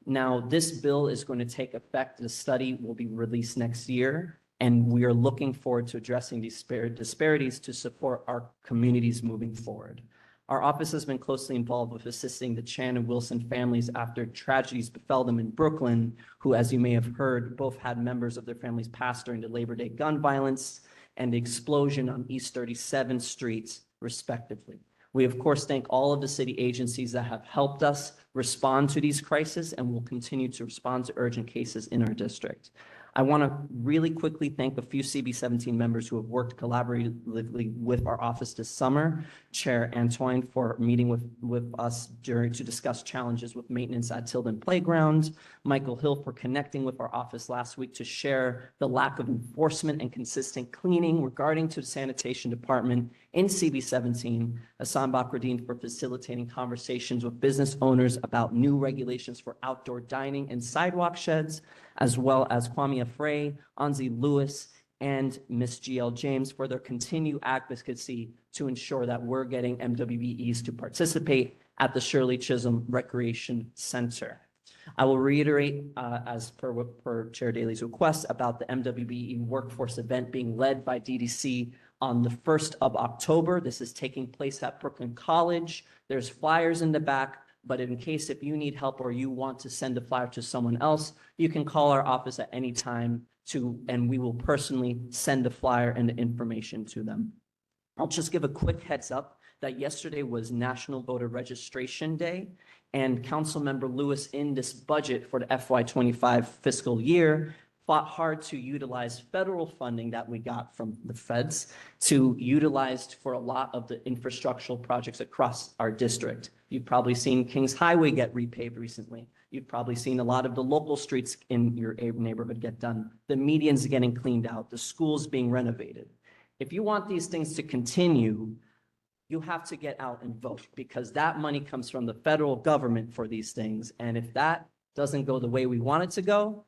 Speaker 13: Now, this bill is going to take effect. The study will be released next year, and we are looking forward to addressing these disparities to support our communities moving forward. Our office has been closely involved with assisting the Chan and Wilson families after tragedies befell them in Brooklyn, who, as you may have heard, both had members of their families pass during the Labor Day gun violence and the explosion on East 37th Street, respectively. We, of course, thank all of the city agencies that have helped us respond to these crises and will continue to respond to urgent cases in our district. I want to really quickly thank a few CB17 members who have worked collaboratively with our office this summer. Chair Antoine for meeting with us to discuss challenges with maintenance at Tilden Playground. Michael Hill for connecting with our office last week to share the lack of enforcement and consistent cleaning regarding to the sanitation department in CB17. Hassan Bakradine for facilitating conversations with business owners about new regulations for outdoor dining and sidewalk sheds, as well as Kwame Afray, Anzi Lewis, and Ms. GL James for their continued advocacy to ensure that we're getting MWBEs to participate at the Shirley Chisholm Recreation Center. I will reiterate, as per Chair Daley's request, about the MWBE workforce event being led by DDC on the 1st of October. This is taking place at Brooklyn College. There's flyers in the back, but in case if you need help or you want to send a flyer to someone else, you can call our office at any time and we will personally send the flyer and the information to them. I'll just give a quick heads up that yesterday was National Voter Registration Day, and Councilmember Lewis in this budget for the FY25 fiscal year fought hard to utilize federal funding that we got from the feds to utilize for a lot of the infrastructural projects across our district. You've probably seen Kings Highway get repaved recently. You've probably seen a lot of the local streets in your neighborhood get done. The medians getting cleaned out, the schools being renovated. If you want these things to continue, you have to get out and vote, because that money comes from the federal government for these things. And if that doesn't go the way we want it to go,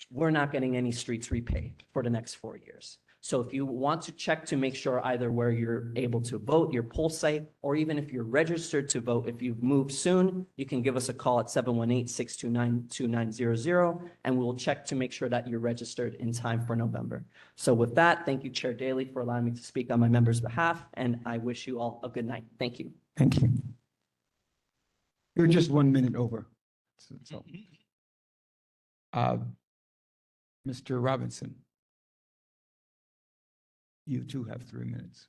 Speaker 13: we're not getting any streets repaved for the next 4 years. So if you want to check to make sure either where you're able to vote, your poll site, or even if you're registered to vote, if you've moved soon, you can give us a call at 718-629-2900, and we'll check to make sure that you're registered in time for November. So with that, thank you, Chair Daley, for allowing me to speak on my members' behalf, and I wish you all a good night. Thank you.
Speaker 1: Thank you. You're just 1 minute over. So, Mr. Robinson, you too have 3 minutes.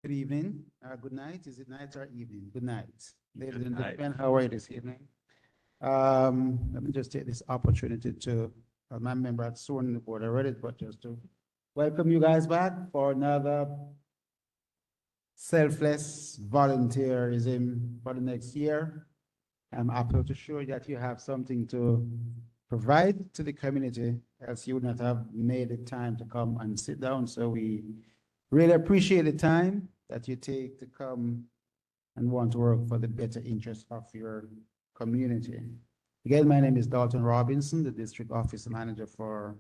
Speaker 7: Good evening, good night. Is it night or evening? Good night. Ladies and gentlemen, how are you this evening? Let me just take this opportunity to, my member had sworn in the board already, but just to welcome you guys back for another selfless volunteerism for the next year. I'm happy to show you that you have something to provide to the community, else you would not have made the time to come and sit down. So we really appreciate the time that you take to come and want to work for the better interest of your community. Again, my name is Dalton Robinson, the District Office Manager for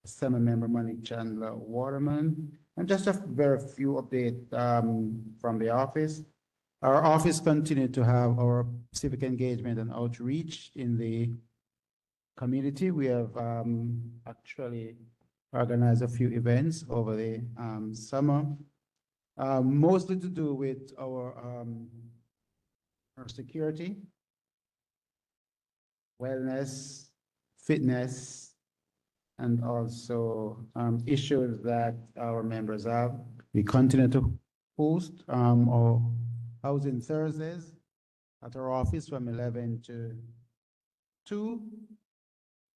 Speaker 7: Assembly Member Monique Chandler Waterman. And just a very few updates from the office. Our office continued to have our civic engagement and outreach in the community. We have actually organized a few events over the summer, mostly to do with our security, wellness, fitness, and also issues that our members have. We continue to host our Housing Thursdays at our office from 11 to 2.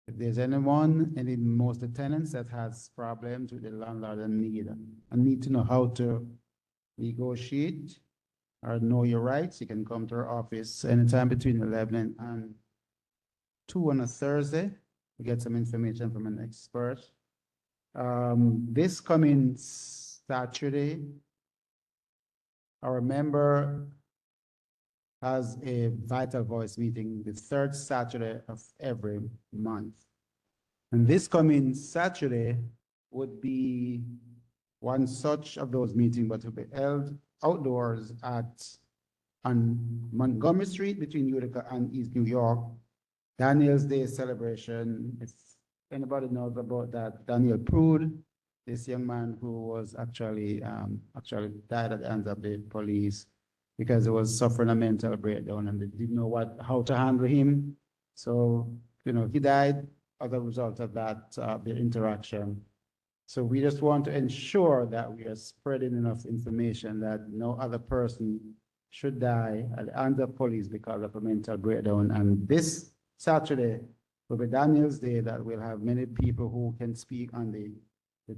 Speaker 7: If there's anyone, most of the tenants that has problems with the landlord and need to know how to negotiate or know your rights, you can come to our office anytime between 11 and 2 on a Thursday to get some information from an expert. This coming Saturday, our member has a Vital Voice meeting the third Saturday of every month. And this coming Saturday would be one such of those meetings, but will be held outdoors on Montgomery Street between Utica and East New York. Daniel's Day celebration. If anybody knows about that, Daniel Prude, this young man who was actually died at the hands of the police because he was suffering a mental breakdown and they didn't know how to handle him. So, he died as a result of that, the interaction. So we just want to ensure that we are spreading enough information that no other person should die at the hands of police because of a mental breakdown. And this Saturday will be Daniel's Day that we'll have many people who can speak on the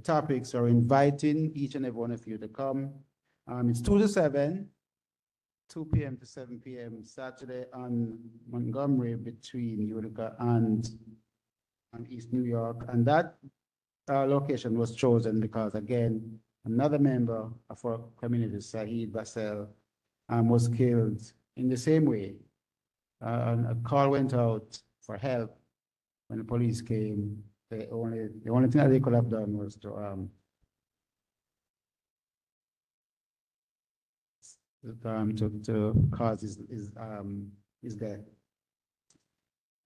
Speaker 7: topics, or inviting each and every one of you to come. It's 2 to 7, 2 p.m. to 7 p.m. Saturday on Montgomery between Utica and East New York. And that location was chosen because, again, another member of our community, Saeed Bassel, was killed in the same way. A call went out for help. When the police came, the only thing that they could have done was to cause his death.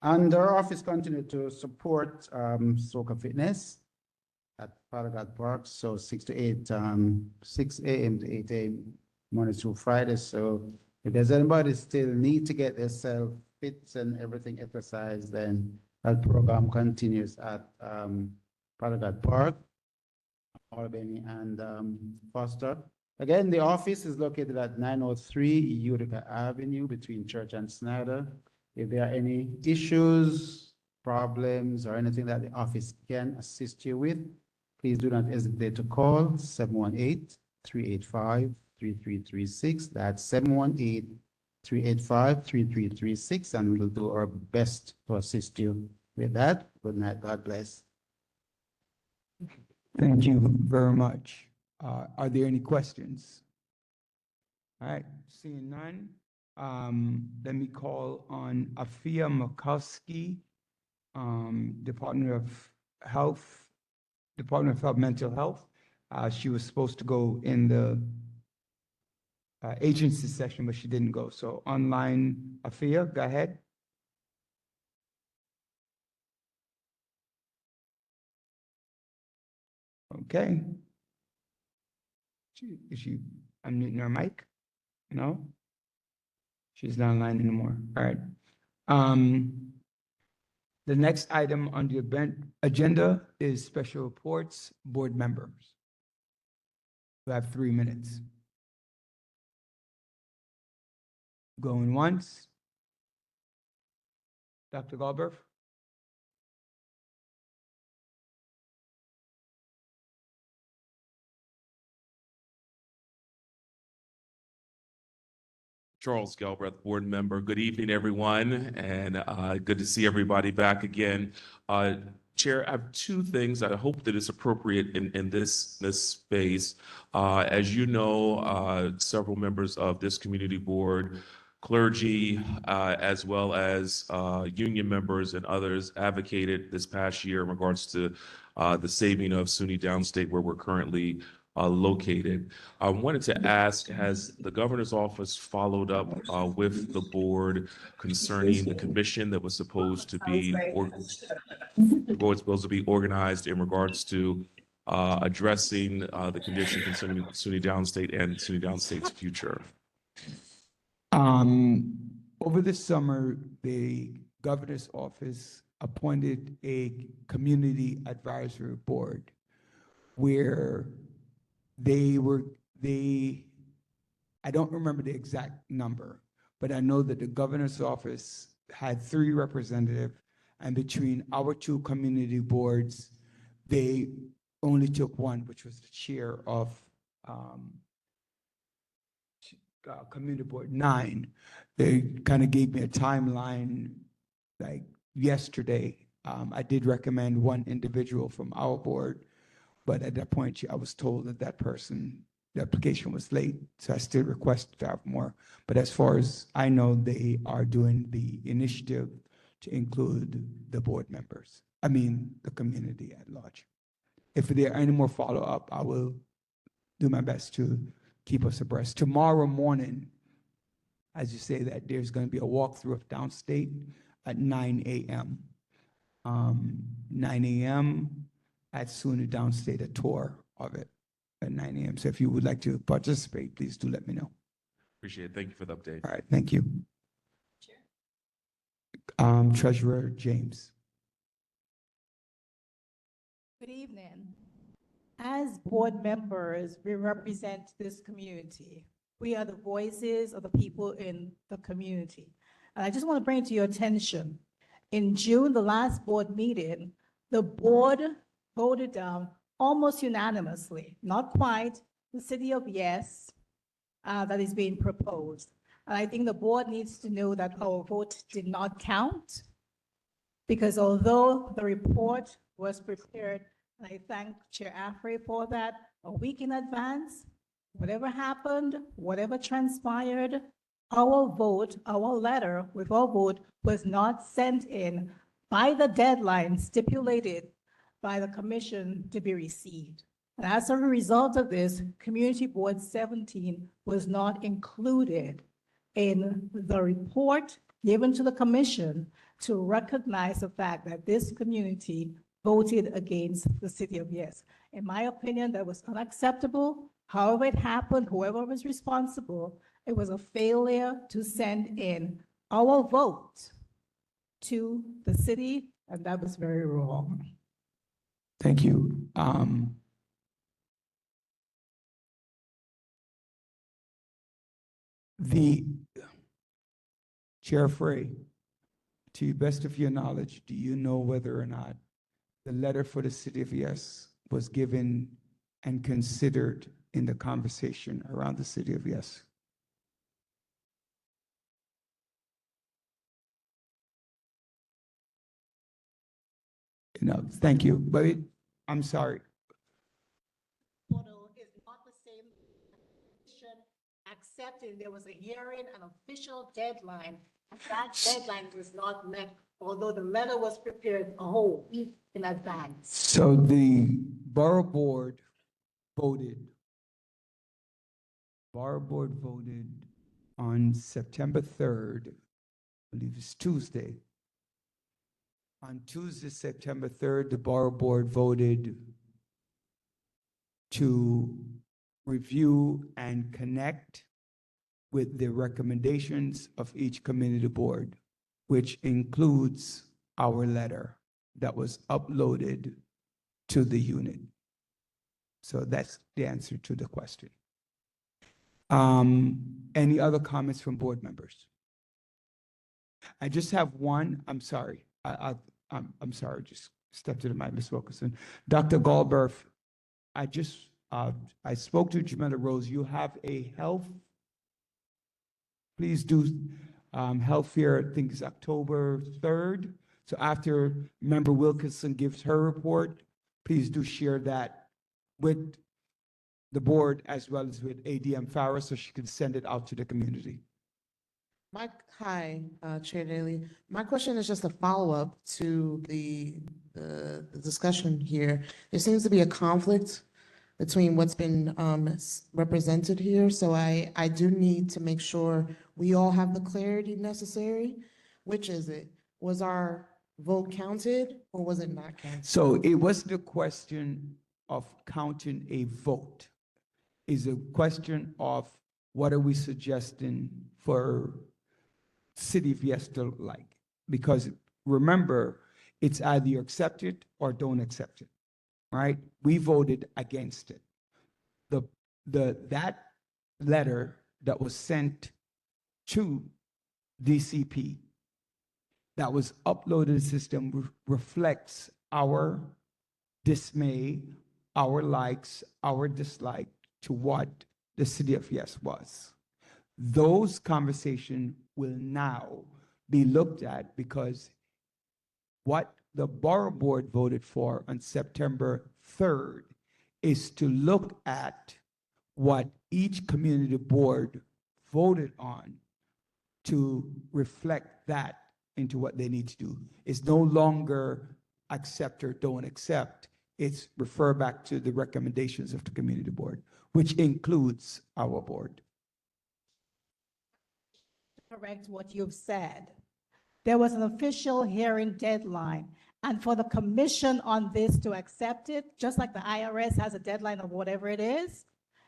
Speaker 7: And our office continued to support Soca Fitness at Paragat Park, so 6 to 8, 6 a.m. to 8 a.m. Monday through Friday. So if there's anybody still need to get themselves fit and everything exercise, then that program continues at Paragat Park, Albany, and Foster. Again, the office is located at 903 Utica Avenue between Church and Snyder. If there are any issues, problems, or anything that the office can assist you with, please do not hesitate to call 718-385-3336. That's 718-385-3336, and we'll do our best to assist you with that. Good night. God bless.
Speaker 1: Thank you very much. Are there any questions? All right, seeing none. Let me call on Afia Murkowski, Department of Health, Mental Health. She was supposed to go in the agency session, but she didn't go. So online, Afia, go ahead. Okay. Is she unmuting her mic? No? She's not online anymore. All right. The next item on the agenda is special reports, board members. We have 3 minutes. Going once. Dr. Galbraith?
Speaker 18: Charles Galbraith, board member. Good evening, everyone, and good to see everybody back again. Chair, I have 2 things I hope that is appropriate in this space. As you know, several members of this community board, clergy, as well as union members and others advocated this past year in regards to the saving of SUNY Downstate, where we're currently located. I wanted to ask, has the governor's office followed up with the board concerning the commission that was supposed to be organized in regards to addressing the condition concerning SUNY Downstate and SUNY Downstate's future?
Speaker 1: Over the summer, the governor's office appointed a community advisory board where I don't remember the exact number, but I know that the governor's office had 3 representatives, and between our 2 community boards, they only took 1, which was the chair of community board 9. They kind of gave me a timeline like yesterday. I did recommend 1 individual from our board, but at that point, I was told that the application was late, so I still requested to have more. But as far as I know, they are doing the initiative to include the board members, the community at large. If there are any more follow-up, I will do my best to keep us abreast. Tomorrow morning, as you say, that there's going to be a walkthrough of Downstate at 9 a.m. 9 a.m. at SUNY Downstate, a tour of it at 9 a.m. So if you would like to participate, please do let me know.
Speaker 18: Appreciate it. Thank you for the update.
Speaker 1: All right, thank you. Treasurer James.
Speaker 3: Good evening. As board members, we represent this community. We are the voices of the people in the community. And I just want to bring it to your attention. In June, the last board meeting, the board voted down almost unanimously, not quite, the city of Yes that is being proposed. And I think the board needs to know that our vote did not count, because although the report was prepared, and I thank Chair Afrey for that, a week in advance, whatever happened, whatever transpired, our vote, our letter with our vote was not sent in by the deadline stipulated by the commission to be received. And as a result of this, Community Board 17 was not included in the report given to the commission to recognize the fact that this community voted against the city of Yes. In my opinion, that was unacceptable. However it happened, whoever was responsible, it was a failure to send in our vote to the city, and that was very wrong.
Speaker 1: Thank you. The Chair Frey, to the best of your knowledge, do you know whether or not the letter for the city of Yes was given and considered in the conversation around the city of Yes? No, thank you, but I'm sorry.
Speaker 3: Portal is not the same position, accepting there was a hearing, an official deadline. That deadline was not met, although the letter was prepared a whole week in advance.
Speaker 1: So the borough board voted on September 3rd, I believe it's Tuesday. On Tuesday, September 3rd, the borough board voted to review and connect with the recommendations of each community board, which includes our letter that was uploaded to the unit. So that's the answer to the question. Any other comments from board members? I just have one. I'm sorry. I'm sorry. Just stepped to the mic, Ms. Wilkerson. Dr. Galberth, I spoke to Jamila Rose. You have a health. Please do health fair. I think it's October 3rd. So after Member Wilkinson gives her report, please do share that with the board as well as with ADM Farah so she can send it out to the community.
Speaker 6: Hi, Chair Daly. My question is just a follow-up to the discussion here. There seems to be a conflict
Speaker 21: between what's been represented here. So I do need to make sure we all have the clarity necessary. Which is it? Was our vote counted or was it not counted?
Speaker 1: So it wasn't a question of counting a vote. It's a question of what are we suggesting for City of Yes to look like? Because remember, it's either you accept it or don't accept it, right? We voted against it. That letter that was sent to DCP that was uploaded to the system reflects our dismay, our likes, our dislike to what the City of Yes was. Those conversations will now be looked at because what the borough board voted for on September 3rd is to look at what each community board voted on to reflect that into what they need to do. It's no longer accept or don't accept. It's refer back to the recommendations of the community board, which includes our board.
Speaker 3: Correct what you've said. There was an official hearing deadline, and for the commission on this to accept it, just like the IRS has a deadline of whatever it is,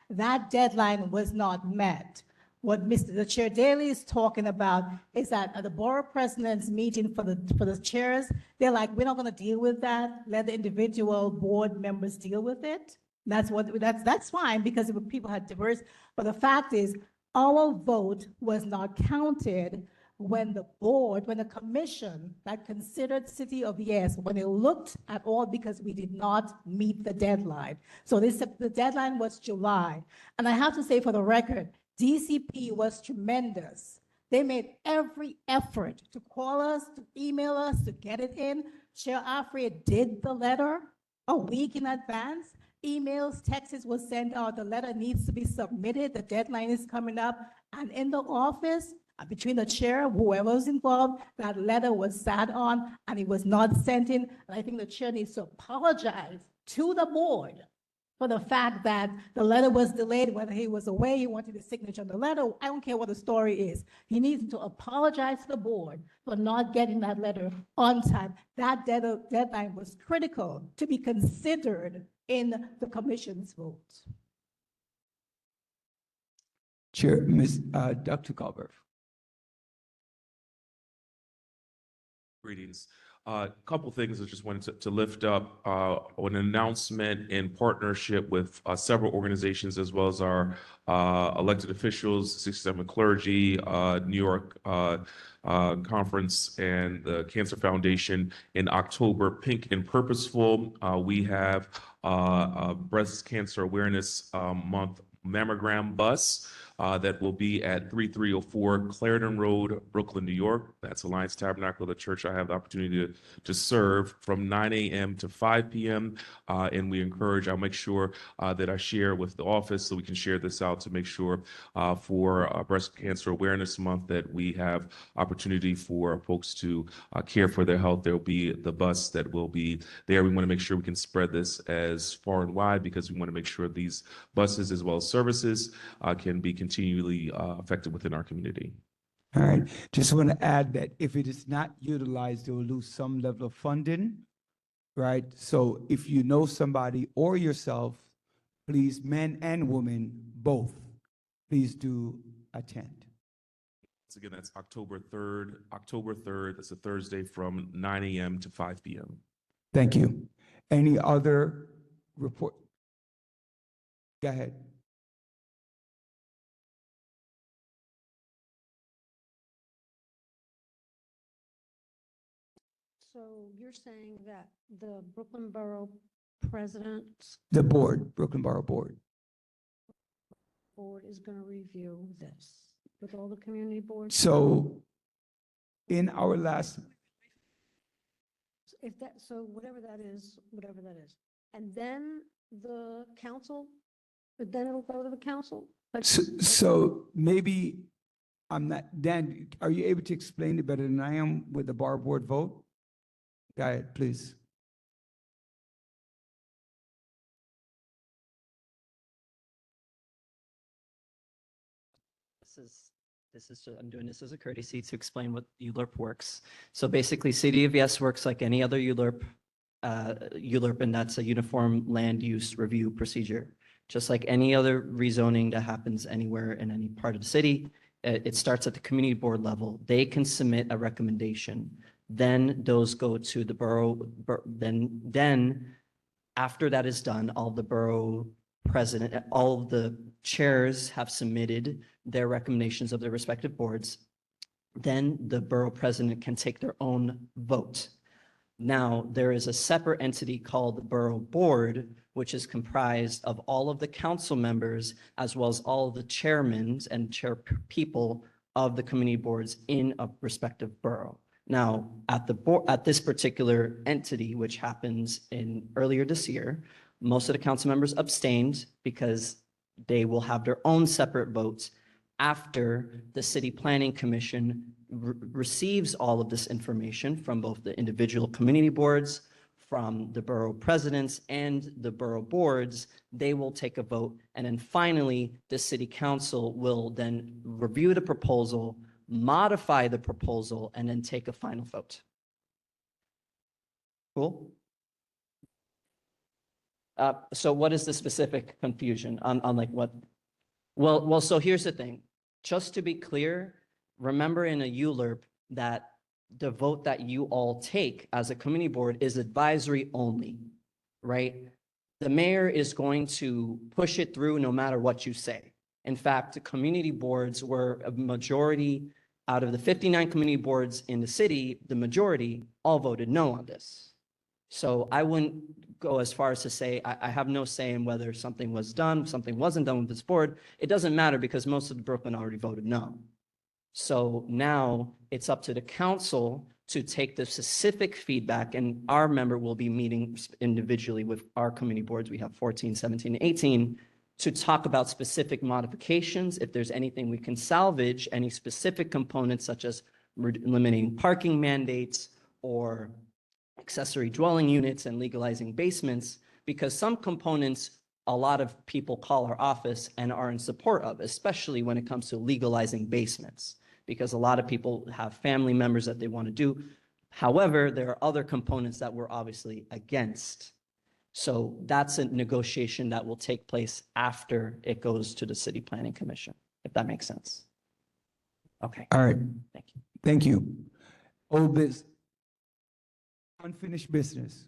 Speaker 3: that deadline was not met. What the Chair Daley is talking about is that at the borough president's meeting for the chairs, they're like, we're not going to deal with that. Let the individual board members deal with it. That's fine because people had diverse. But the fact is, our vote was not counted when the commission that considered City of Yes, when they looked at all, because we did not meet the deadline. So the deadline was July. And I have to say for the record, DCP was tremendous. They made every effort to call us, to email us, to get it in. Chair Afria did the letter a week in advance. Emails, texts were sent out. The letter needs to be submitted. The deadline is coming up. And in the office, between the chair, whoever was involved, that letter was sat on and it was not sent in. And I think the chair needs to apologize to the board for the fact that the letter was delayed, whether he was away, he wanted a signature on the letter. I don't care what the story is. He needs to apologize to the board for not getting that letter on time. That deadline was critical to be considered in the commission's vote.
Speaker 1: Chair, Dr. Galbraith.
Speaker 18: Greetings. Couple things I just wanted to lift up. An announcement in partnership with several organizations as well as our elected officials, 67 clergy, New York Conference, and the Cancer Foundation in October. Pink and Purposeful. We have Breast Cancer Awareness Month mammogram bus that will be at 3304 Clarendon Road, Brooklyn, New York. That's Alliance Tabernacle, the church I have the opportunity to serve from 9 a.m. to 5 p.m. And we encourage, I'll make sure that I share with the office so we can share this out to make sure for Breast Cancer Awareness Month that we have opportunity for folks to care for their health. There will be the bus that will be there. We want to make sure we can spread this as far and wide because we want to make sure these buses as well as services can be continually effective within our community.
Speaker 1: All right. Just want to add that if it is not utilized, it will lose some level of funding, right? So if you know somebody or yourself, please, men and women, both, please do attend.
Speaker 18: Once again, that's October 3rd. October 3rd, that's a Thursday from 9 a.m. to 5 p.m.
Speaker 1: Thank you. Any other report? Go ahead.
Speaker 22: So you're saying that the Brooklyn Borough President
Speaker 1: The board, Brooklyn Borough Board.
Speaker 22: Board is going to review this with all the community boards?
Speaker 1: So in our last,
Speaker 22: If that, so whatever that is. And then the council, but then it'll go to the council? Like-
Speaker 1: so maybe I'm not, Dan, are you able to explain it better than I am with the bar board vote? Go ahead, please.
Speaker 13: I'm doing this as a courtesy to explain what ULURP works. So basically, City of Yes works like any other ULURP, and that's a uniform land use review procedure. Just like any other rezoning that happens anywhere in any part of the city, it starts at the community board level. They can submit a recommendation. Then those go to the borough, then after that is done, all the borough president, all of the chairs have submitted their recommendations of their respective boards. Then the borough president can take their own vote. Now, there is a separate entity called the Borough Board, which is comprised of all of the council members, as well as all of the chairmen and chair people of the community boards in a respective borough. Now, at this particular entity, which happens earlier this year, most of the council members abstained because they will have their own separate votes after the City Planning Commission receives all of this information from both the individual community boards, from the borough presidents and the borough boards. They will take a vote. And then finally, the city council will then review the proposal, modify the proposal, and then take a final vote. Cool? So what is the specific confusion on like what? Well, so here's the thing. Just to be clear, remember in a ULURP that the vote that you all take as a community board is advisory only, right? The mayor is going to push it through no matter what you say. In fact, the community boards were a majority out of the 59 community boards in the city, the majority all voted no on this. So I wouldn't go as far as to say, I have no say in whether something was done, something wasn't done with this board. It doesn't matter because most of Brooklyn already voted no. So now it's up to the council to take the specific feedback, and our member will be meeting individually with our community boards. We have 14, 17, and 18 to talk about specific modifications. If there's anything we can salvage, any specific components such as eliminating parking mandates or accessory dwelling units and legalizing basements, because some components a lot of people call our office and are in support of, especially when it comes to legalizing basements, because a lot of people have family members that they want to do. However, there are other components that we're obviously against. So that's a negotiation that will take place after it goes to the City Planning Commission, if that makes sense. Okay.
Speaker 1: All right.
Speaker 13: Thank you.
Speaker 1: Thank you. Old business. Unfinished business.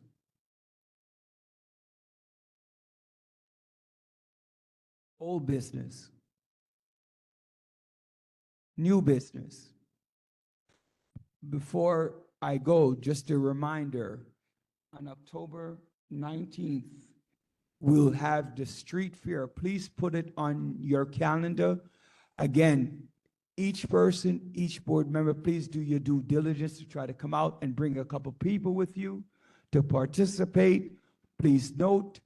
Speaker 1: Old business. New business. Before I go, just a reminder, on October 19th, we'll have the street fair. Please put it on your calendar. Again, each person, each board member, please do your due diligence to try to come out and bring a couple people with you to participate. Please note,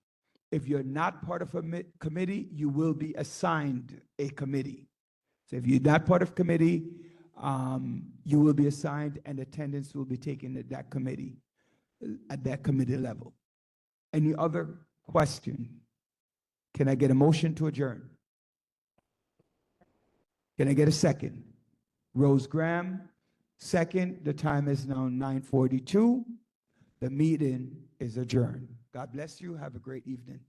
Speaker 1: if you're not part of a committee, you will be assigned a committee. So if you're not part of committee, you will be assigned and attendance will be taken at that committee level. Any other question? Can I get a motion to adjourn? Can I get a second? Rose Graham, second. The time is now 9:42. The meeting is adjourned. God bless you. Have a great evening.